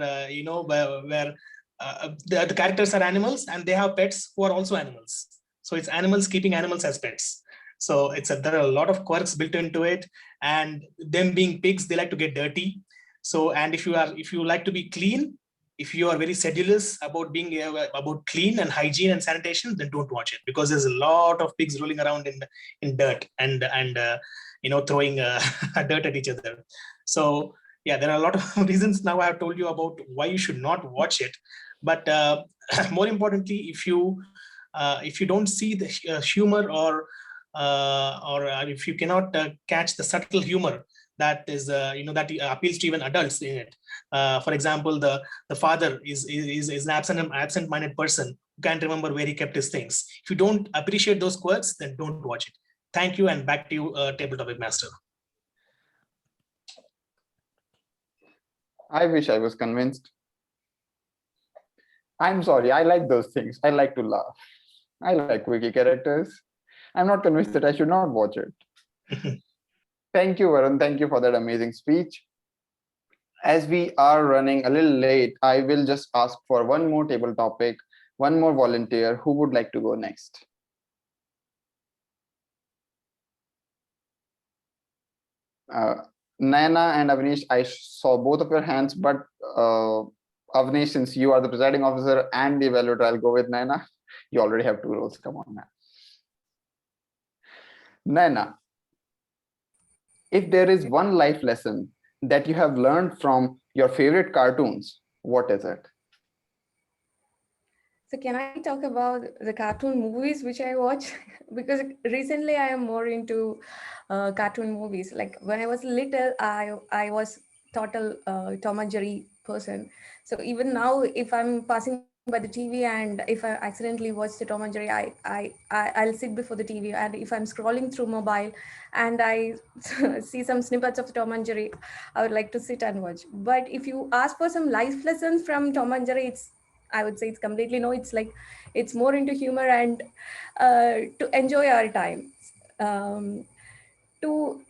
the characters are animals and they have pets who are also animals. So it's animals keeping animals as pets. So there are a lot of quirks built into it, and them being pigs, they like to get dirty. So, and if you like to be clean, If you are very sedulous about being about clean and hygiene and sanitation, then don't watch it, because there's a lot of pigs rolling around in dirt and throwing dirt at each other. So yeah, there are a lot of reasons now I have told you about why you should not watch it. But more importantly, if you don't see the humor, or if you cannot catch the subtle humor that is that appeals to even adults in it. For example, the father is an absent-minded person who can't remember where he kept his things. If you don't appreciate those quirks, then don't watch it. Thank you, and back to you, Table Topic Master. I wish I was convinced. I'm sorry, I like those things. I like to laugh. I like quirky characters. I'm not convinced that I should not watch it. Thank you, Varun. Thank you for that amazing speech. As we are running a little late, I will just ask for one more table topic, one more volunteer. Who would like to go next? Nayana and Avaneesh, I saw both of your hands, but Avaneesh, since you are the presiding officer and the evaluator, I'll go with Nayana. You already have 2 roles. Come on, man. Nayana, if there is one life lesson that you have learned from your favorite cartoons, what is it? So can I talk about the cartoon movies which I watch? Because recently I am more into cartoon movies. Like when I was little, I was total Tom and Jerry person. So even now, if I'm passing by the TV and if I accidentally watch the Tom and Jerry, I'll sit before the TV. And if I'm scrolling through mobile and I see some snippets of Tom and Jerry, I would like to sit and watch. But if you ask for some life lessons from Tom and Jerry, I would say it's completely no. It's like it's more into humor and to enjoy our time. Um, to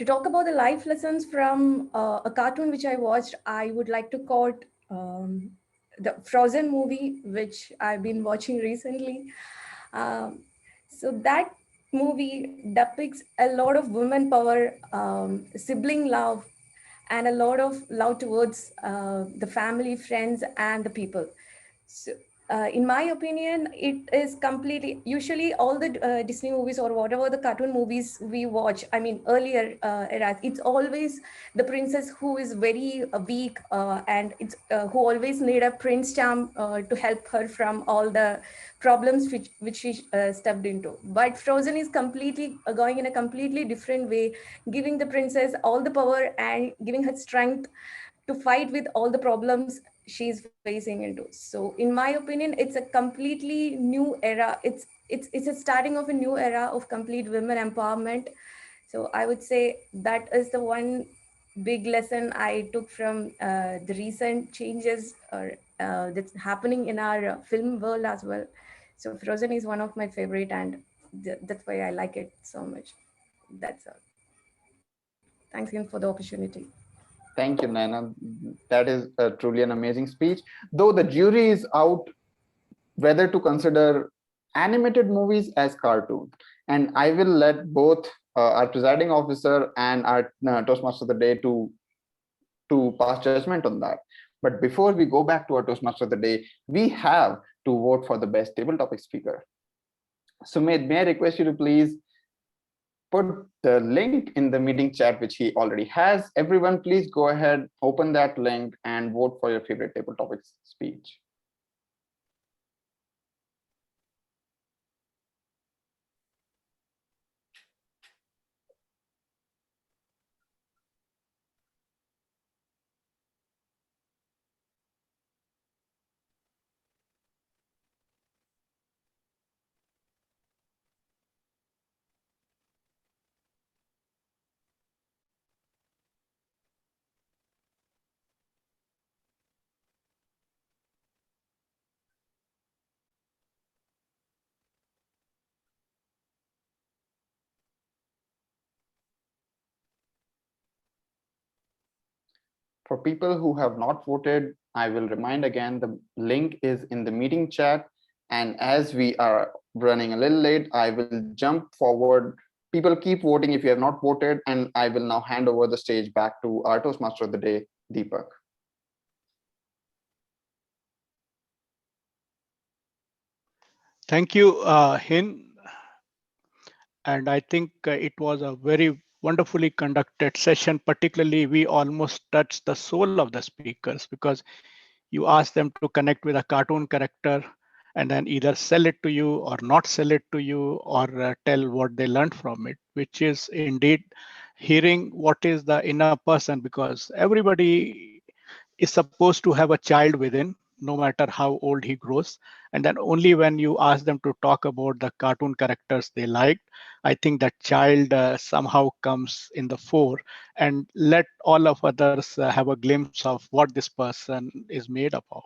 talk about the life lessons from a cartoon which I watched, I would like to quote the Frozen movie, which I've been watching recently. Um, so that movie depicts a lot of women power, sibling love, and a lot of love towards the family, friends, and the people. So, in my opinion, it is completely, usually all the Disney movies or whatever the cartoon movies we watch, I mean, earlier eras, it's always the princess who is very weak and it's who always need a prince charm to help her from all the problems which she stepped into. But Frozen is completely going in a completely different way, giving the princess all the power and giving her strength to fight with all the problems she's facing into. So in my opinion, it's a completely new era. It's a starting of a new era of complete women empowerment. So I would say that is the one big lesson I took from the recent changes that's happening in our film world as well. So Frozen is one of my favorite, and that's why I like it so much. That's all. Thanks again for the opportunity. Thank you, Nayana. That is truly an amazing speech. Though the jury is out whether to consider animated movies as cartoon, and I will let both our presiding officer and our Toastmaster of the day to pass judgment on that. But before we go back to our Toastmaster of the day, we have to vote for the best table topic speaker. So may I request you to please put the link in the meeting chat, which he already has. Everyone, please go ahead, open that link and vote for your favorite table topics speech. For people who have not voted, I will remind again, the link is in the meeting chat. And as we are running a little late, I will jump forward. People keep voting if you have not voted, and I will now hand over the stage back to our Toastmaster of the day, Deepak. Thank you, Hind. And I think it was a very wonderfully conducted session. Particularly, we almost touched the soul of the speakers because you ask them to connect with a cartoon character and then either sell it to you or not sell it to you, or tell what they learned from it, which is indeed hearing what is the inner person, because everybody is supposed to have a child within, no matter how old he grows. And then only when you ask them to talk about the cartoon characters they liked, I think that child somehow comes in the fore, and let all of others have a glimpse of what this person is made up of.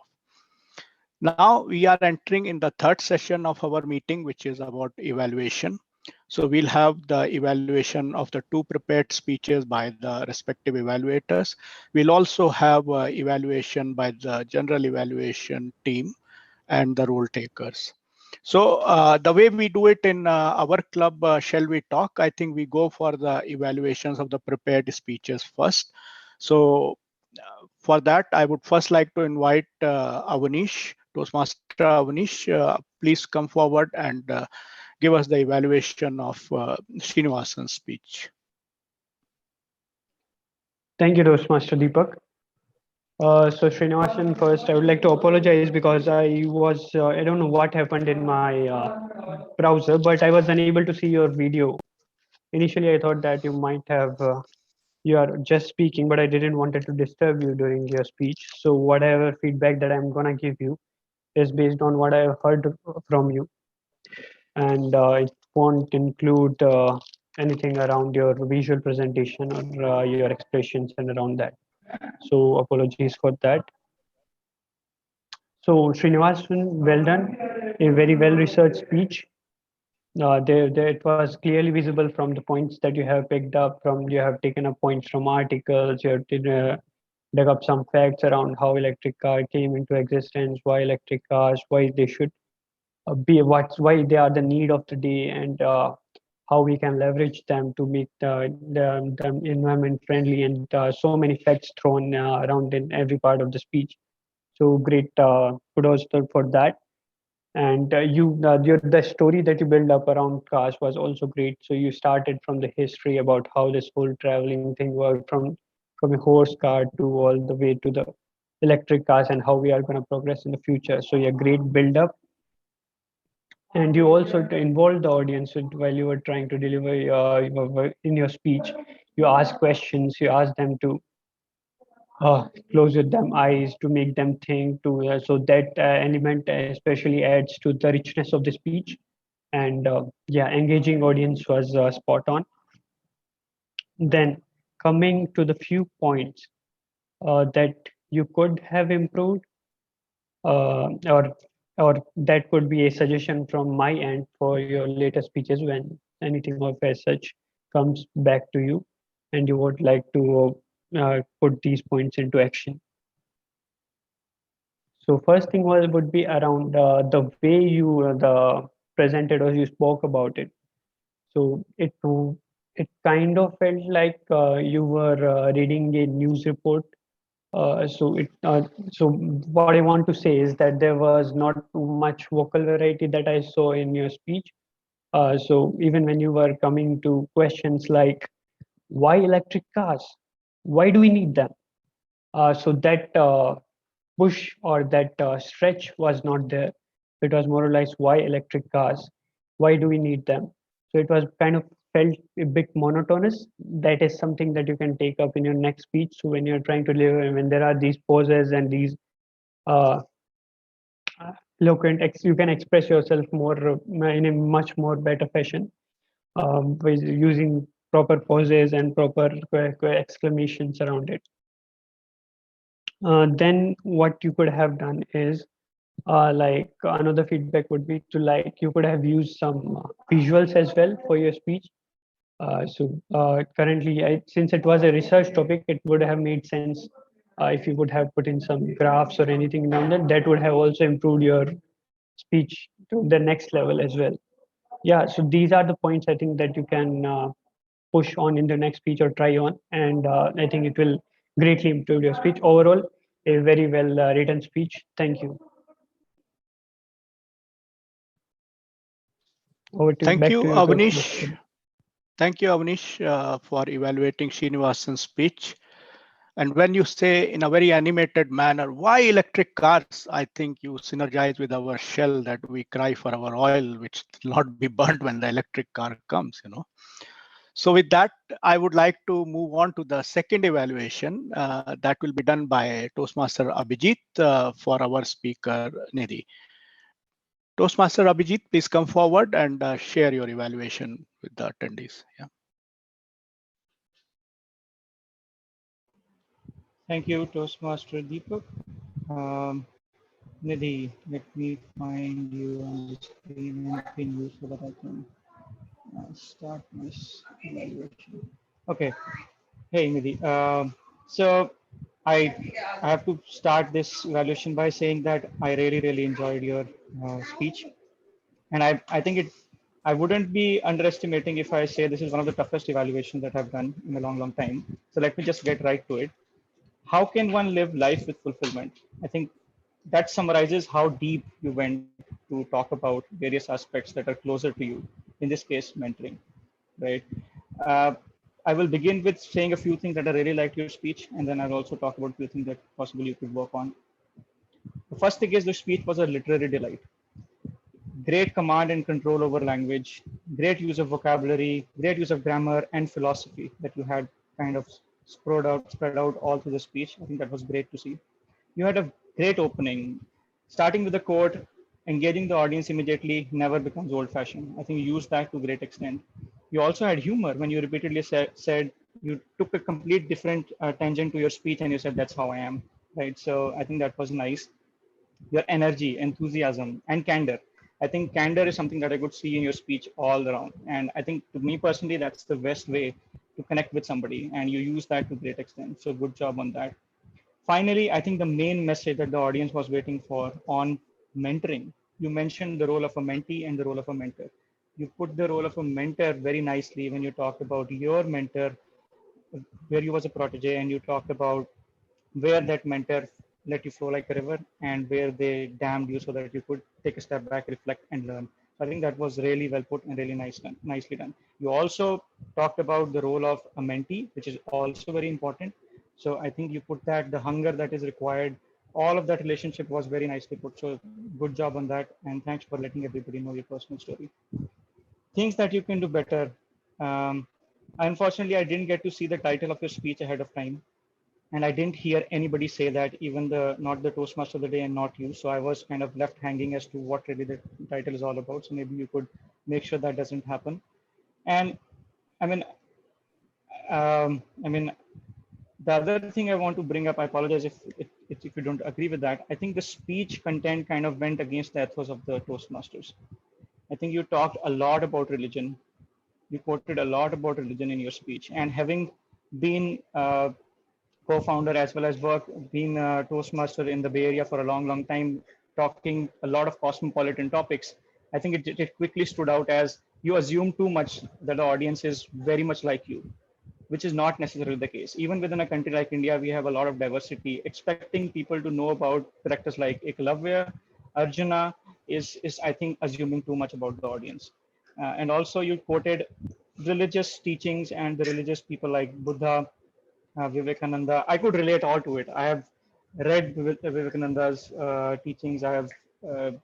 Now we are entering in the third session of our meeting, which is about evaluation. So we'll have the evaluation of the two prepared speeches by the respective evaluators. We'll also have evaluation by the general evaluation team and the role takers. So the way we do it in our club, Shall We Talk, I think we go for the evaluations of the prepared speeches first. So for that, I would first like to invite Avaneesh, Toastmaster Avaneesh. Please come forward and give us the evaluation of Srinivasan's speech. Thank you, Toastmaster Deepak. So Srinivasan, first, I would like to apologize because I don't know what happened in my browser, but I was unable to see your video. Initially, I thought that you might have, you are just speaking, but I didn't wanted to disturb you during your speech. So whatever feedback that I'm gonna give you is based on what I have heard from you. And it won't include anything around your visual presentation or your expressions and around that. So apologies for that. So Srinivasan, well done. A very well researched speech. There it was clearly visible from the points that you have picked up from. You have taken up points from articles. You have dug up some facts around how electric car came into existence, why electric cars, why they should be why they are the need of the day, and how we can leverage them to make them environment friendly, and so many facts thrown around in every part of the speech. So great kudos for that. And the story that you built up around cars was also great. So you started from the history about how this whole traveling thing worked from a horse car to all the way to the electric cars, and how we are going to progress in the future. So yeah, great build up. And you also involved the audience while you were trying to deliver in your speech. You ask questions, you ask them to close with them eyes, to make them think, to so that element especially adds to the richness of the speech. And yeah, engaging audience was spot on. Then coming to the few points that you could have improved, or that could be a suggestion from my end for your later speeches when anything of as such comes back to you and you would like to put these points into action. So first thing would be around the way you the presented or you spoke about it. So it kind of felt like you were reading a news report. So what I want to say is that there was not too much vocal variety that I saw in your speech. So even when you were coming to questions like why electric cars, why do we need them? So that push or that stretch was not there. It was more or less why electric cars, why do we need them? So it was kind of felt a bit monotonous. That is something that you can take up in your next speech. So when you're trying to live, when there are these pauses and these uh, you can express yourself more in a much more better fashion with using proper pauses and proper exclamations around it. Then what you could have done is like another feedback would be to like you could have used some visuals as well for your speech. Currently, since it was a research topic, it would have made sense if you would have put in some graphs or anything down there. That would have also improved your speech to the next level as well. Yeah, so these are the points I think that you can push on in the next speech or try on, and I think it will greatly improve your speech. Overall, a very well written speech. Thank you. Over to Thank back you, to you, Avanish. Toastmaster. Thank you, Avanish, for evaluating Srinivasan's speech. And when you say in a very animated manner, why electric cars? I think you synergize with our shell that we cry for our oil, which will not be burnt when the electric car comes, So with that, I would like to move on to the second evaluation that will be done by Toastmaster Abhijit for our speaker, Nidhi. Toastmaster Abhijit, please come forward and share your evaluation with the attendees. Yeah. Thank you, Toastmaster Deepak. Nidhi, let me find you on the screen and pin you so that I can start this evaluation. Okay. Hey, Nidhi. So I have to start this evaluation by saying that I really enjoyed your speech, and I think I wouldn't be underestimating if I say this is one of the toughest evaluations that I've done in a long time. So let me just get right to it. How can one live life with fulfillment? I think that summarizes how deep you went to talk about various aspects that are closer to you. In this case, mentoring, right? Uh, I will begin with saying a few things that I really liked your speech, and then I'll also talk about a few things that possibly you could work on. The first thing is the speech was a literary delight. Great command and control over language, great use of vocabulary, great use of grammar and philosophy that you had kind of spread out all through the speech. I think that was great to see. You had a great opening, starting with the quote, engaging the audience immediately never becomes old fashioned. I think you used that to great extent. You also had humor when you repeatedly said you took a complete different tangent to your speech and you said, that's how I am, right? So I think that was nice. Your energy, enthusiasm, and candor. I think candor is something that I could see in your speech all around. And I think to me personally, that's the best way to connect with somebody. And you use that to great extent. So good job on that. Finally, I think the main message that the audience was waiting for on mentoring, you mentioned the role of a mentee and the role of a mentor. You put the role of a mentor very nicely when you talked about your mentor, where you was a protege, and you talked about where that mentor let you flow like a river and where they damned you so that you could take a step back, reflect, and learn. So I think that was really well put and really nicely done. You also talked about the role of a mentee, which is also very important. So I think you put that, the hunger that is required, all of that relationship was very nicely put. So good job on that. And thanks for letting everybody know your personal story. Things that you can do better. Unfortunately, I didn't get to see the title of your speech ahead of time. And I didn't hear anybody say that, even not the Toastmaster of the day and not you. So I was kind of left hanging as to what really the title is all about. So maybe you could make sure that doesn't happen. And I mean, the other thing I want to bring up, I apologize if you don't agree with that. I think the speech content kind of went against the ethos of the Toastmasters. I think you talked a lot about religion. You quoted a lot about religion in your speech, and having been co-founder as well as been a Toastmaster in the Bay Area for a long time, talking a lot of cosmopolitan topics. I think it quickly stood out as you assume too much that the audience is very much like you, which is not necessarily the case. Even within a country like India, we have a lot of diversity. Expecting people to know about characters like Ekalavya, Arjuna is I think assuming too much about the audience. And also you quoted religious teachings and the religious people like Buddha, Vivekananda. I could relate all to it. I have read Vivekananda's teachings. I have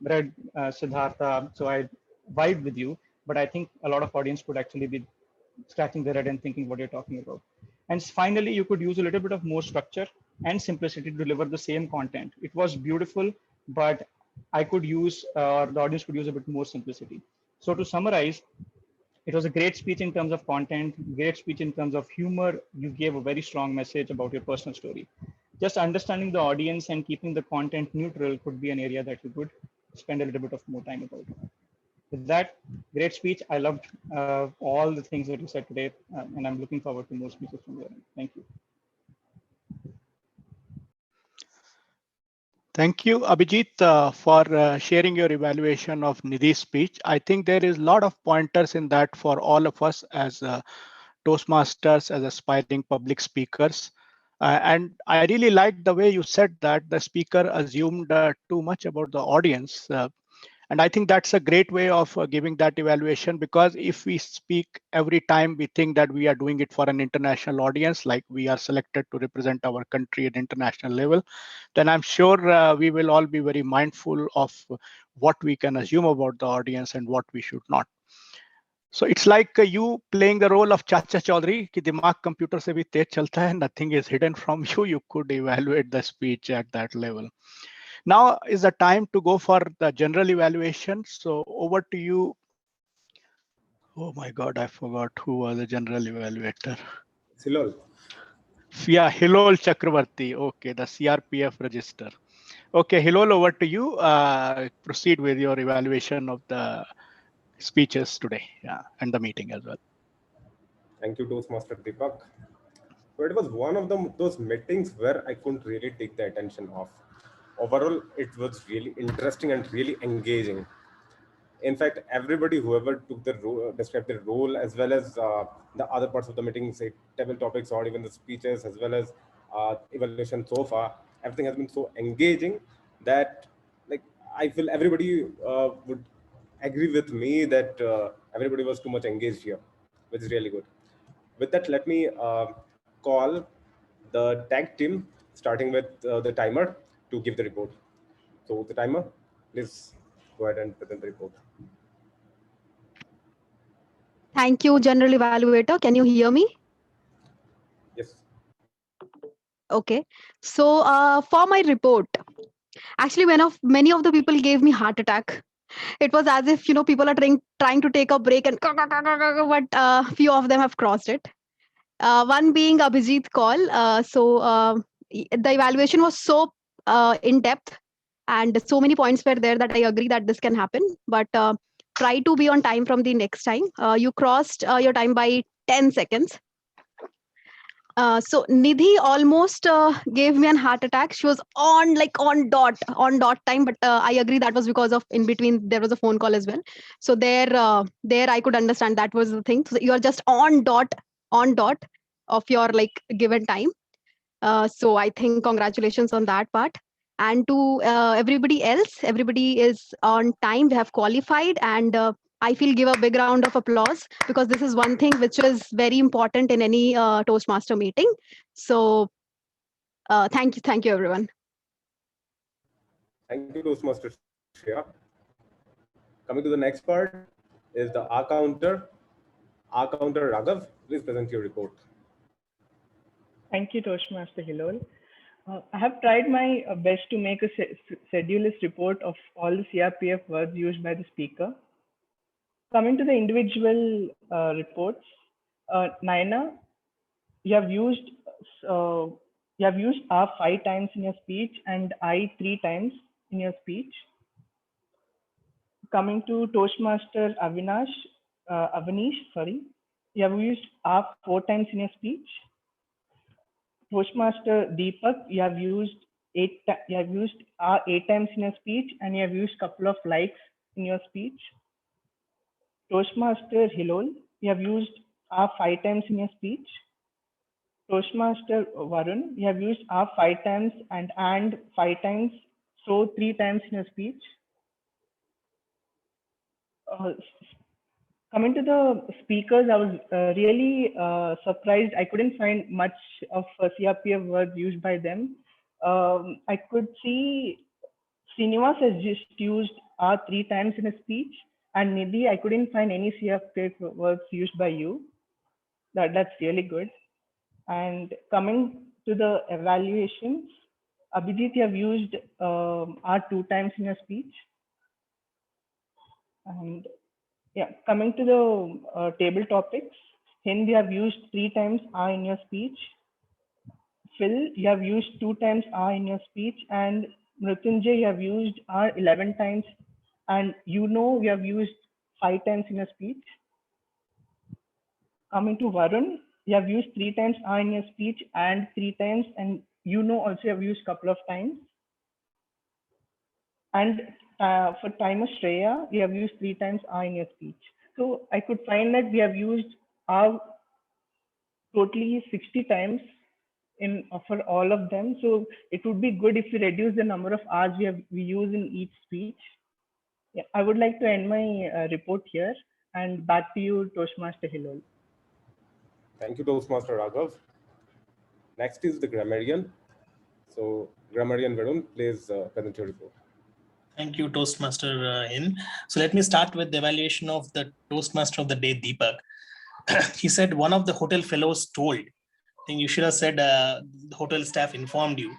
read Siddhartha, so I vibe with you. But I think a lot of audience could actually be scratching their head and thinking what you're talking about. And finally, you could use a little bit of more structure and simplicity to deliver the same content. It was beautiful, but I could use, or the audience could use a bit more simplicity. So to summarize, it was a great speech in terms of content, great speech in terms of humor. You gave a very strong message about your personal story. Just understanding the audience and keeping the content neutral could be an area that you could spend a little bit of more time about. With that, great speech. I loved all the things that you said today, and I'm looking forward to more speeches from your end. Thank you. Thank you, Abhijit, for sharing your evaluation of Nidhi's speech. I think there is a lot of pointers in that for all of us as Toastmasters, as aspiring public speakers. And I really liked the way you said that the speaker assumed too much about the audience. And I think that's a great way of giving that evaluation, because if we speak every time we think that we are doing it for an international audience, like we are selected to represent our country at international level, then I'm sure we will all be very mindful of what we can assume about the audience and what we should not. So it's like you playing the role of Chacha Chaudhary कि दिमाग computer से भी तेज चलता है, nothing is hidden from you. You could evaluate the speech at that level. Now is the time to go for the general evaluation. So over to you. Oh my God, I forgot who was the general evaluator. Hillol. Yeah, Hillol Chakravarti. Okay, the CRPF register. Okay, Hillol, over to you. Proceed with your evaluation of the speeches today, yeah, and the meeting as well. Thank you, Toastmaster Deepak. So it was one of those meetings where I couldn't really take the attention off. Overall, it was really interesting and really engaging. In fact, everybody, whoever took the role, described their role, as well as the other parts of the meeting, say table topics or even the speeches, as well as evaluation so far, everything has been so engaging that, like, I feel everybody would agree with me that everybody was too much engaged here, which is really good. With that, let me call the tag team, starting with the timer, to give the report. So the timer, please go ahead and present the report. Thank you, General Evaluator. Can you hear me? Yes. Okay. So for my report, actually, many of the people gave me heart attack. It was as if people are trying to take a break, and but few of them have crossed it. One being Abhijit call. The evaluation was so in depth, and so many points were there that I agree that this can happen. But try to be on time from the next time. You crossed your time by 10 seconds. So Nidhi almost gave me an heart attack. She was on dot time, but I agree that was because of in between there was a phone call as well. So there I could understand that was the thing. So you are just on dot of your given time. So I think congratulations on that part. And to everybody else, everybody is on time. We have qualified, and I feel give a big round of applause, because this is one thing which is very important in any Toastmaster meeting. So thank you everyone. Thank you, Toastmaster Shreya. Coming to the next part is the AhCounter. AhCounter Raghav, please present your report. Thank you, Toastmaster Hillol. I have tried my best to make a schedulist report of all the CRPF words used by the speaker. Coming to the individual reports, Nayana, you have used R 5 times in your speech and I 3 times in your speech. Coming to Toastmaster Avaneesh, sorry, you have used R 4 times in your speech. Toastmaster Deepak, you have used R 8 times in your speech, and you have used couple of likes in your speech. Toastmaster Hillol, you have used R 5 times in your speech. Toastmaster Varun, you have used R 5 times and 5 times, so 3 times in your speech. Coming to the speakers, I was really surprised. I couldn't find much of CRPF words used by them. I could see Srinivasan has just used R 3 times in a speech, and Nidhi, I couldn't find any CRPF words used by you. That's really good. And coming to the evaluations, Abhijit, you have used R 2 times in your speech. And yeah, coming to the table topics, Hind, you have used 3 times R in your speech. Phil, you have used 2 times R in your speech, and Mritunjay, you have used R 11 times, and you have used 5 times in your speech. Coming to Varun, you have used 3 times R in your speech and 3 times, and also you have used couple of times. And for timer Shreya, you have used 3 times R in your speech. So I could find that we have used R totally 60 times for all of them. So it would be good if we reduce the number of R's we use in each speech. Yeah, I would like to end my report here and back to you, Toastmaster Hillol. Thank you, Toastmaster Raghav. Next is the Grammarian. So, Grammarian Varun, please present your report. Thank you, Toastmaster Hind. So let me start with the evaluation of the Toastmaster of the day, Deepak. He said one of the hotel fellows told, I think you should have said the hotel staff informed you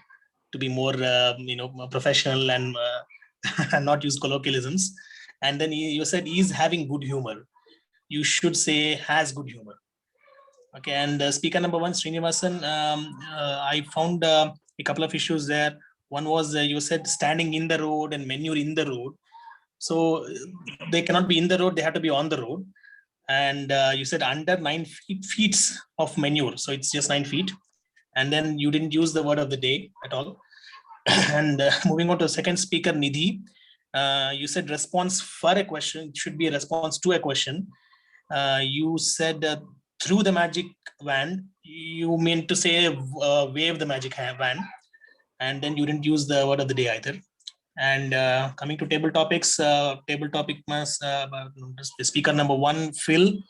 to be more, professional and and not use colloquialisms. And then you said he's having good humor. You should say has good humor. Okay, and speaker number one, Srinivasan, I found a couple of issues there. One was you said standing in the road and when you're in the road. So they cannot be in the road, they have to be on the road. And you said under 9 feet of manure. So it's just 9 feet. And then you didn't use the word of the day at all. And moving on to second speaker, Nidhi, you said response for a question. It should be a response to a question. You said through the magic wand, you meant to say wave the magic wand. And then you didn't use the word of the day either. And coming to table topics, table topic must speaker number one, Phil.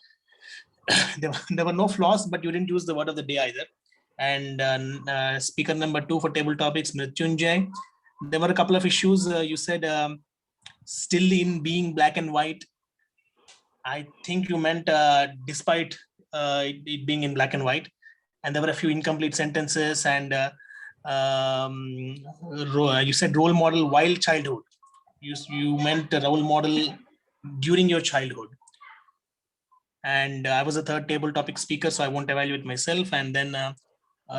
there were no flaws, but you didn't use the word of the day either. And speaker number two for table topics, Mritunjay. There were a couple of issues. You said still in being black and white. I think you meant despite it being in black and white. And there were a few incomplete sentences. And you said role model while childhood. You meant a role model during your childhood. And I was a third table topic speaker, so I won't evaluate myself. And then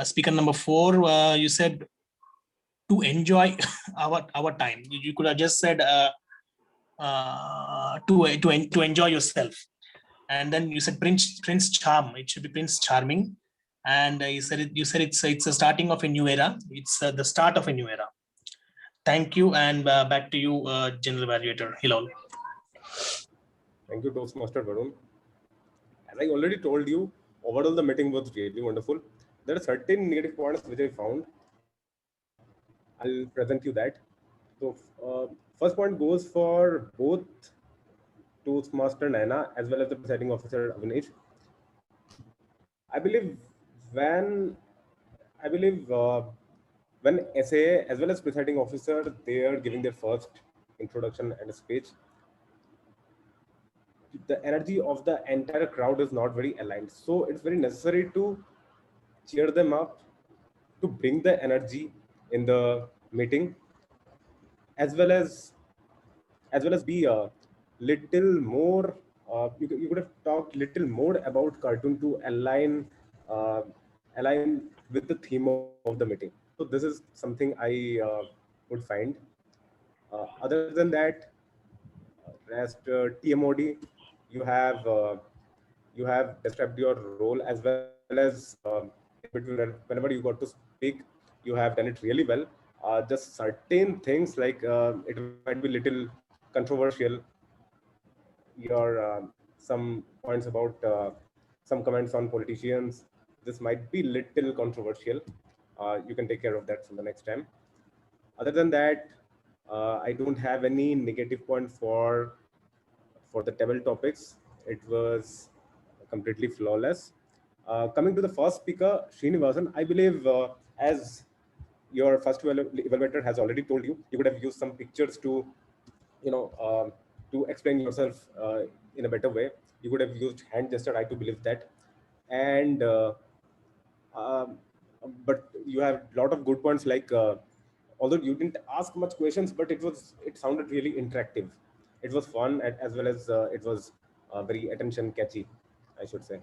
speaker number four, you said to enjoy our time. You could have just said to enjoy yourself. And then you said Prince Charm. It should be Prince Charming. And you said it's a starting of a new era. It's the start of a new era. Thank you, and back to you, General Evaluator Hillol. Thank you, Toastmaster Varun. As I already told you, overall the meeting was really wonderful. There are certain negative points which I found. I'll present you that. So first point goes for both Toastmaster Nayana as well as the presiding officer Avaneesh. I believe when SAA as well as presiding officer, they are giving their first introduction and speech, the energy of the entire crowd is not very aligned. So it's very necessary to cheer them up, to bring the energy in the meeting, as well as be a little more. You could have talked little more about cartoon to align with the theme of the meeting. So this is something I would find. Other than that, rest TMoD, you have described your role as well as in between whenever you got to speak, you have done it really well. Just certain things like it might be little controversial. Your some points about some comments on politicians. This might be little controversial. You can take care of that from the next time. Other than that, I don't have any negative point for the table topics. It was completely flawless. Coming to the first speaker, Srinivasan, I believe as your first evaluator has already told you, you could have used some pictures to, to explain yourself in a better way. You could have used hand gesture, I do believe that. And but you have a lot of good points, like although you didn't ask much questions, but it sounded really interactive. It was fun, as well as it was very attention catchy, I should say.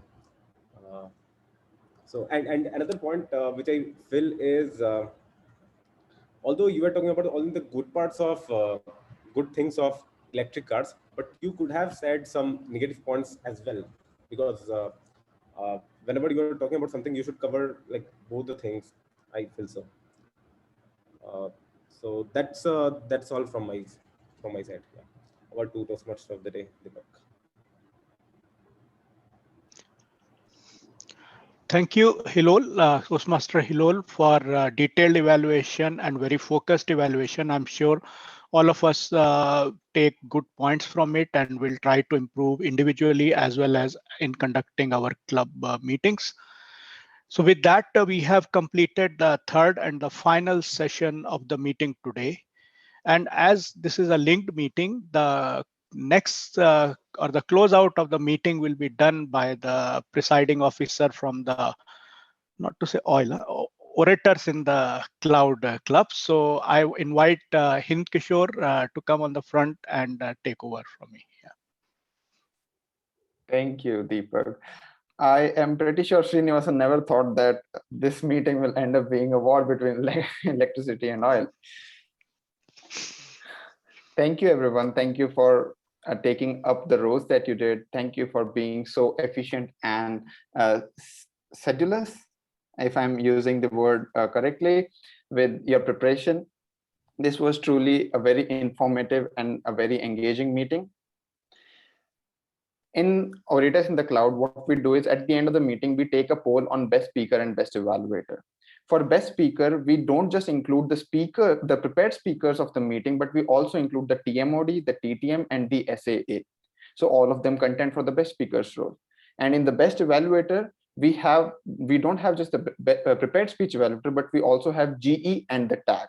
So and another point which I feel is, although you were talking about all the good parts of good things of electric cars, but you could have said some negative points as well, because whenever you are talking about something, you should cover like both the things, I feel so. So that's all from my side. Yeah. Over to Toastmaster of the day, Deepak. Thank you, Hillol, Toastmaster Hillol, for detailed evaluation and very focused evaluation. I'm sure all of us take good points from it, and we'll try to improve individually as well as in conducting our club meetings. So with that, we have completed the third and the final session of the meeting today. And as this is a linked meeting, the next or the closeout of the meeting will be done by the presiding officer from the, not to say orators in the cloud club. So I invite Hind to come on the front and take over from me. Yeah. Thank you, Deepak. I am pretty sure Srinivasan never thought that this meeting will end up being a war between electricity and oil. Thank you, everyone. Thank you for taking up the roles that you did. Thank you for being so efficient and sedulous, if I'm using the word correctly, with your preparation. This was truly a very informative and a very engaging meeting. In Orators in the Cloud, what we do is at the end of the meeting, we take a poll on best speaker and best evaluator. For best speaker, we don't just include the prepared speakers of the meeting, but we also include the TMoD, the TTM, and the SAA. So all of them contend for the best speakers role. And in the best evaluator, we don't have just the prepared speech evaluator, but we also have GE and the tag.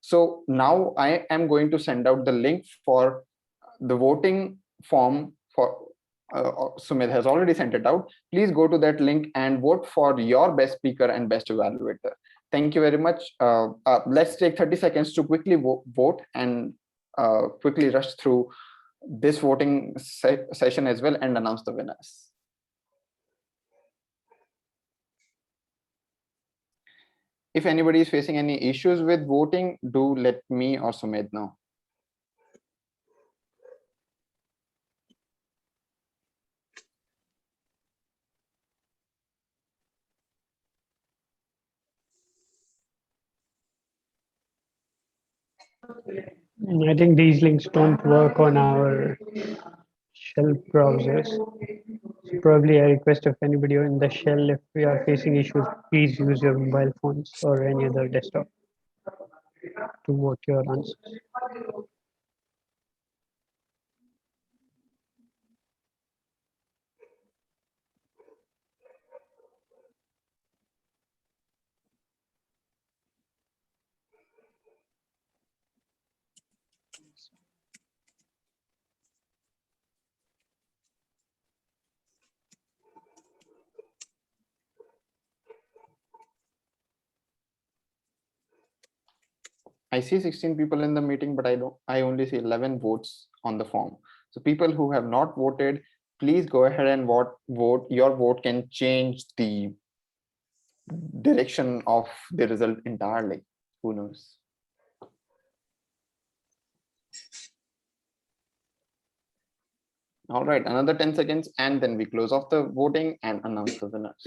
So now I am going to send out the link for the voting form for Sumit has already sent it out. Please go to that link and vote for your best speaker and best evaluator. Thank you very much. Let's take 30 seconds to quickly vote and quickly rush through this voting session as well and announce the winners. If anybody is facing any issues with voting, do let me or Sumit know. I think these links don't work on our shell browsers. So probably I request if anybody in the shell, if we are facing issues, please use your mobile phones or any other desktop to vote your answers. I see 16 people in the meeting, but I only see 11 votes on the form. So people who have not voted, please go ahead and vote. Your vote can change the direction of the result entirely. Who knows? All right, another 10 seconds, and then we close off the voting and announce the winners.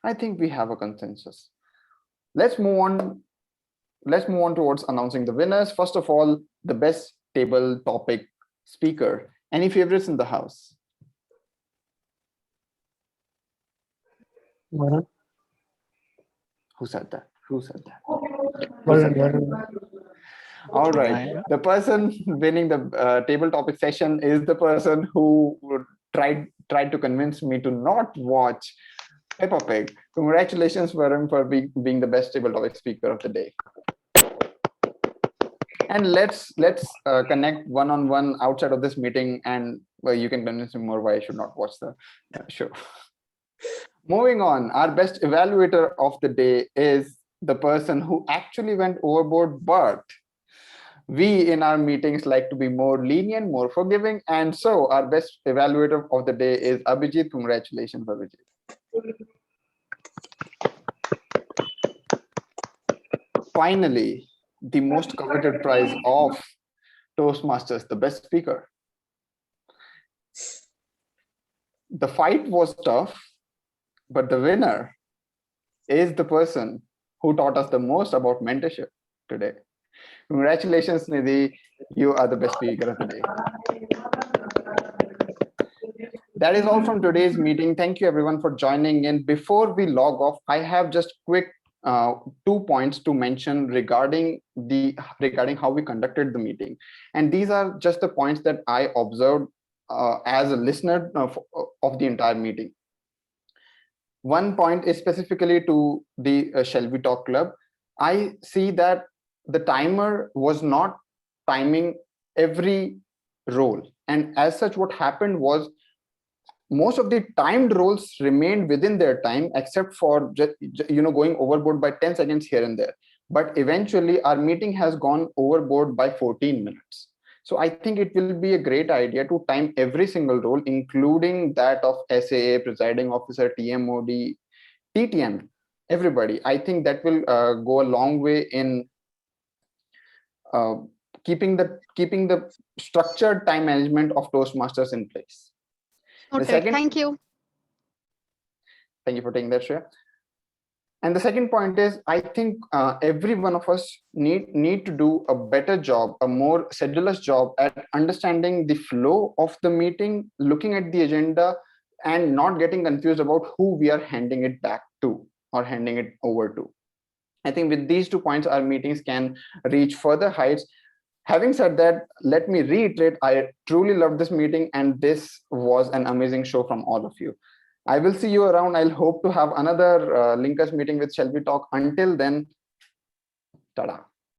I think we have a consensus. Let's move on. Let's move on towards announcing the winners. First of all, the best table topic speaker. Any favorites in the house? Varun? Who said that? Who said that? Varun. All right. The person winning the table topic session is the person who tried to convince me to not watch Peppa Pig. Congratulations, Varun, for being the best table topic speaker of the day. And let's connect one-on-one outside of this meeting, and you can convince me more why I should not watch the show. Moving on, our best evaluator of the day is the person who actually went overboard, but we in our meetings like to be more lenient, more forgiving, and so our best evaluator of the day is Abhijit. Congratulations, Abhijit. Finally, the most coveted prize of Toastmasters, the best speaker. The fight was tough, but the winner is the person who taught us the most about mentorship today. Congratulations, Nidhi. You are the best speaker of the day. That is all from today's meeting. Thank you everyone for joining in. Before we log off, I have just quick 2 points to mention regarding how we conducted the meeting. And these are just the points that I observed as a listener of the entire meeting. One point is specifically to the Shall We Talk Club. I see that the timer was not timing every role. And as such, what happened was most of the timed roles remained within their time, except for going overboard by 10 seconds here and there. But eventually, our meeting has gone overboard by 14 minutes. So I think it will be a great idea to time every single role, including that of SAA, Presiding Officer, TMoD, TTM, everybody. I think that will go a long way in keeping the structured time management of Toastmasters in place. Thank you. Thank you for taking that, Shreya. And the second point is, I think every one of us need to do a better job, a more sedulous job at understanding the flow of the meeting, looking at the agenda, and not getting confused about who we are handing it back to or handing it over to. I think with these 2 points, our meetings can reach further heights. Having said that, let me reiterate, I truly loved this meeting, and this was an amazing show from all of you. I will see you around. I'll hope to have another Linkers meeting with Shall We Talk. Until then, ta-da.